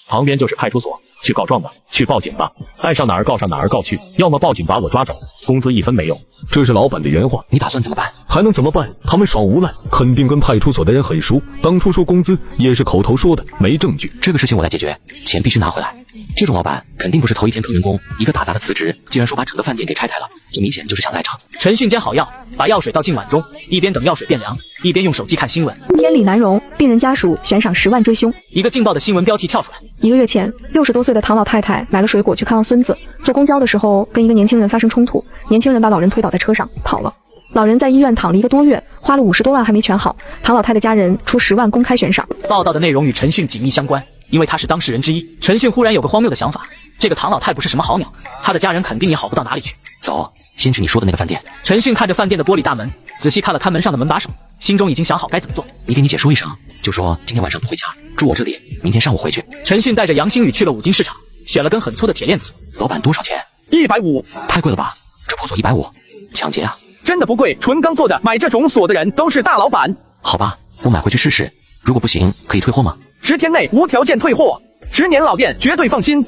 旁边就是派出所，去告状吧，去报警吧，爱上哪儿告上哪儿告去，要么报警把我抓走，工资1分没有。这是老板的原话。你打算怎么办？还能怎么办？他们耍无赖，肯定跟派出所的人很熟，当初说工资也是口头说的，没证据。这个事情我来解决，钱必须拿回来。这种老板肯定不是头一天坑员工，一个打杂的辞职，既然说把整个饭店给拆台了，这明显就是想赖账。陈迅煎好药，把药水倒进碗中，一边等药水变凉，一边用手机看新闻。天理难容，病人家属悬赏10万追凶。一个劲爆的新闻标题跳出来。1个月前，60多岁的唐老太太买了水果去看望孙子，坐公交的时候跟一个年轻人发生冲突，年轻人把老人推倒在车上跑了。老人在医院躺了1个多月，花了50多万还没全好。唐老太的家人出10万公开悬赏。报道的内容与陈迅紧密相关，因为他是当事人之一。陈迅忽然有个荒谬的想法，这个唐老太不是什么好鸟，他的家人肯定也好不到哪里去。走，先去你说的那个饭店。陈迅看着饭店的玻璃大门，仔细看了看门上的门把手，心中已经想好该怎么做。你给你姐说一声，就说今天晚上不回家，住我这里，明天上午回去。陈迅带着杨星宇去了5金市场，选了根很粗的铁链子锁。老板多少钱？150。太贵了吧？这破锁150，抢劫啊！真的不贵，纯钢做的，买这种锁的人都是大老板。好吧，我买回去试试，如果不行，可以退货吗？10天内无条件退货，10年老店，绝对放心。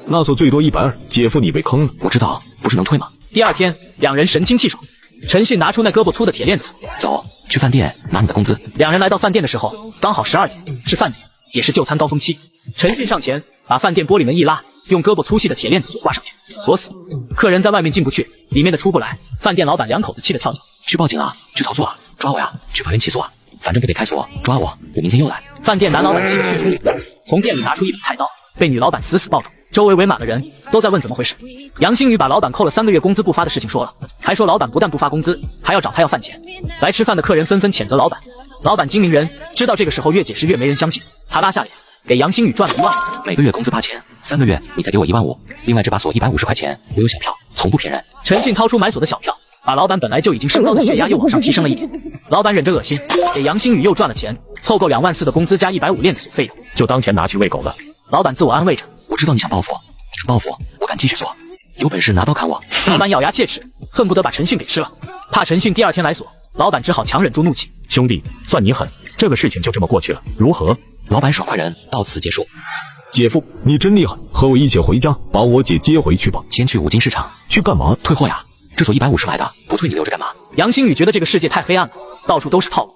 那锁最多120，姐夫你被坑了。我知道，不是能退吗？第2天，两人神清气爽。陈迅拿出那胳膊粗的铁链子锁，走，去饭店拿你的工资。两人来到饭店的时候，刚好12点，是饭点，也是就餐高峰期。陈迅上前，把饭店玻璃门一拉，用胳膊粗细的铁链子锁挂上去，锁死。客人在外面进不去，里面的出不来。饭店老板2口子气得跳脚。去报警啊！去逃诉啊！抓我呀！去法院起诉啊！反正不得开锁，抓我，我明天又来。饭店男老板气得血冲脸，从店里拿出一把菜刀，被女老板死死抱住。周围围满了人，都在问怎么回事。杨星宇把老板扣了3个月工资不发的事情说了，还说老板不但不发工资，还要找他要饭钱。来吃饭的客人纷纷谴责老板。老板精明人，知道这个时候越解释越没人相信，他拉下脸给杨星宇赚了1万。每个月工资8000，3个月你再给我15000，另外这把锁150块钱，我有小票，从不骗人。陈迅掏出买锁的小票，把老板本来就已经升高的血压又往上提升了一点。老板忍着恶心，给杨星宇又赚了钱，凑够2万4的工资加150链子锁费用，就当钱拿去喂狗了。老板自我安慰着，我知道你想报复，你敢报复，我敢继续做，有本事拿刀砍我。老板咬牙切齿，恨不得把陈迅给吃了。怕陈迅第2天来锁，老板只好强忍住怒气。兄弟，算你狠，这个事情就这么过去了，如何？老板爽快人到此结束。姐夫，你真厉害，和我一起回家，把我姐接回去吧。先去五金市场，去干嘛？退货呀。这锁150买的，不退你留着干嘛？杨星宇觉得这个世界太黑暗了，到处都是套路，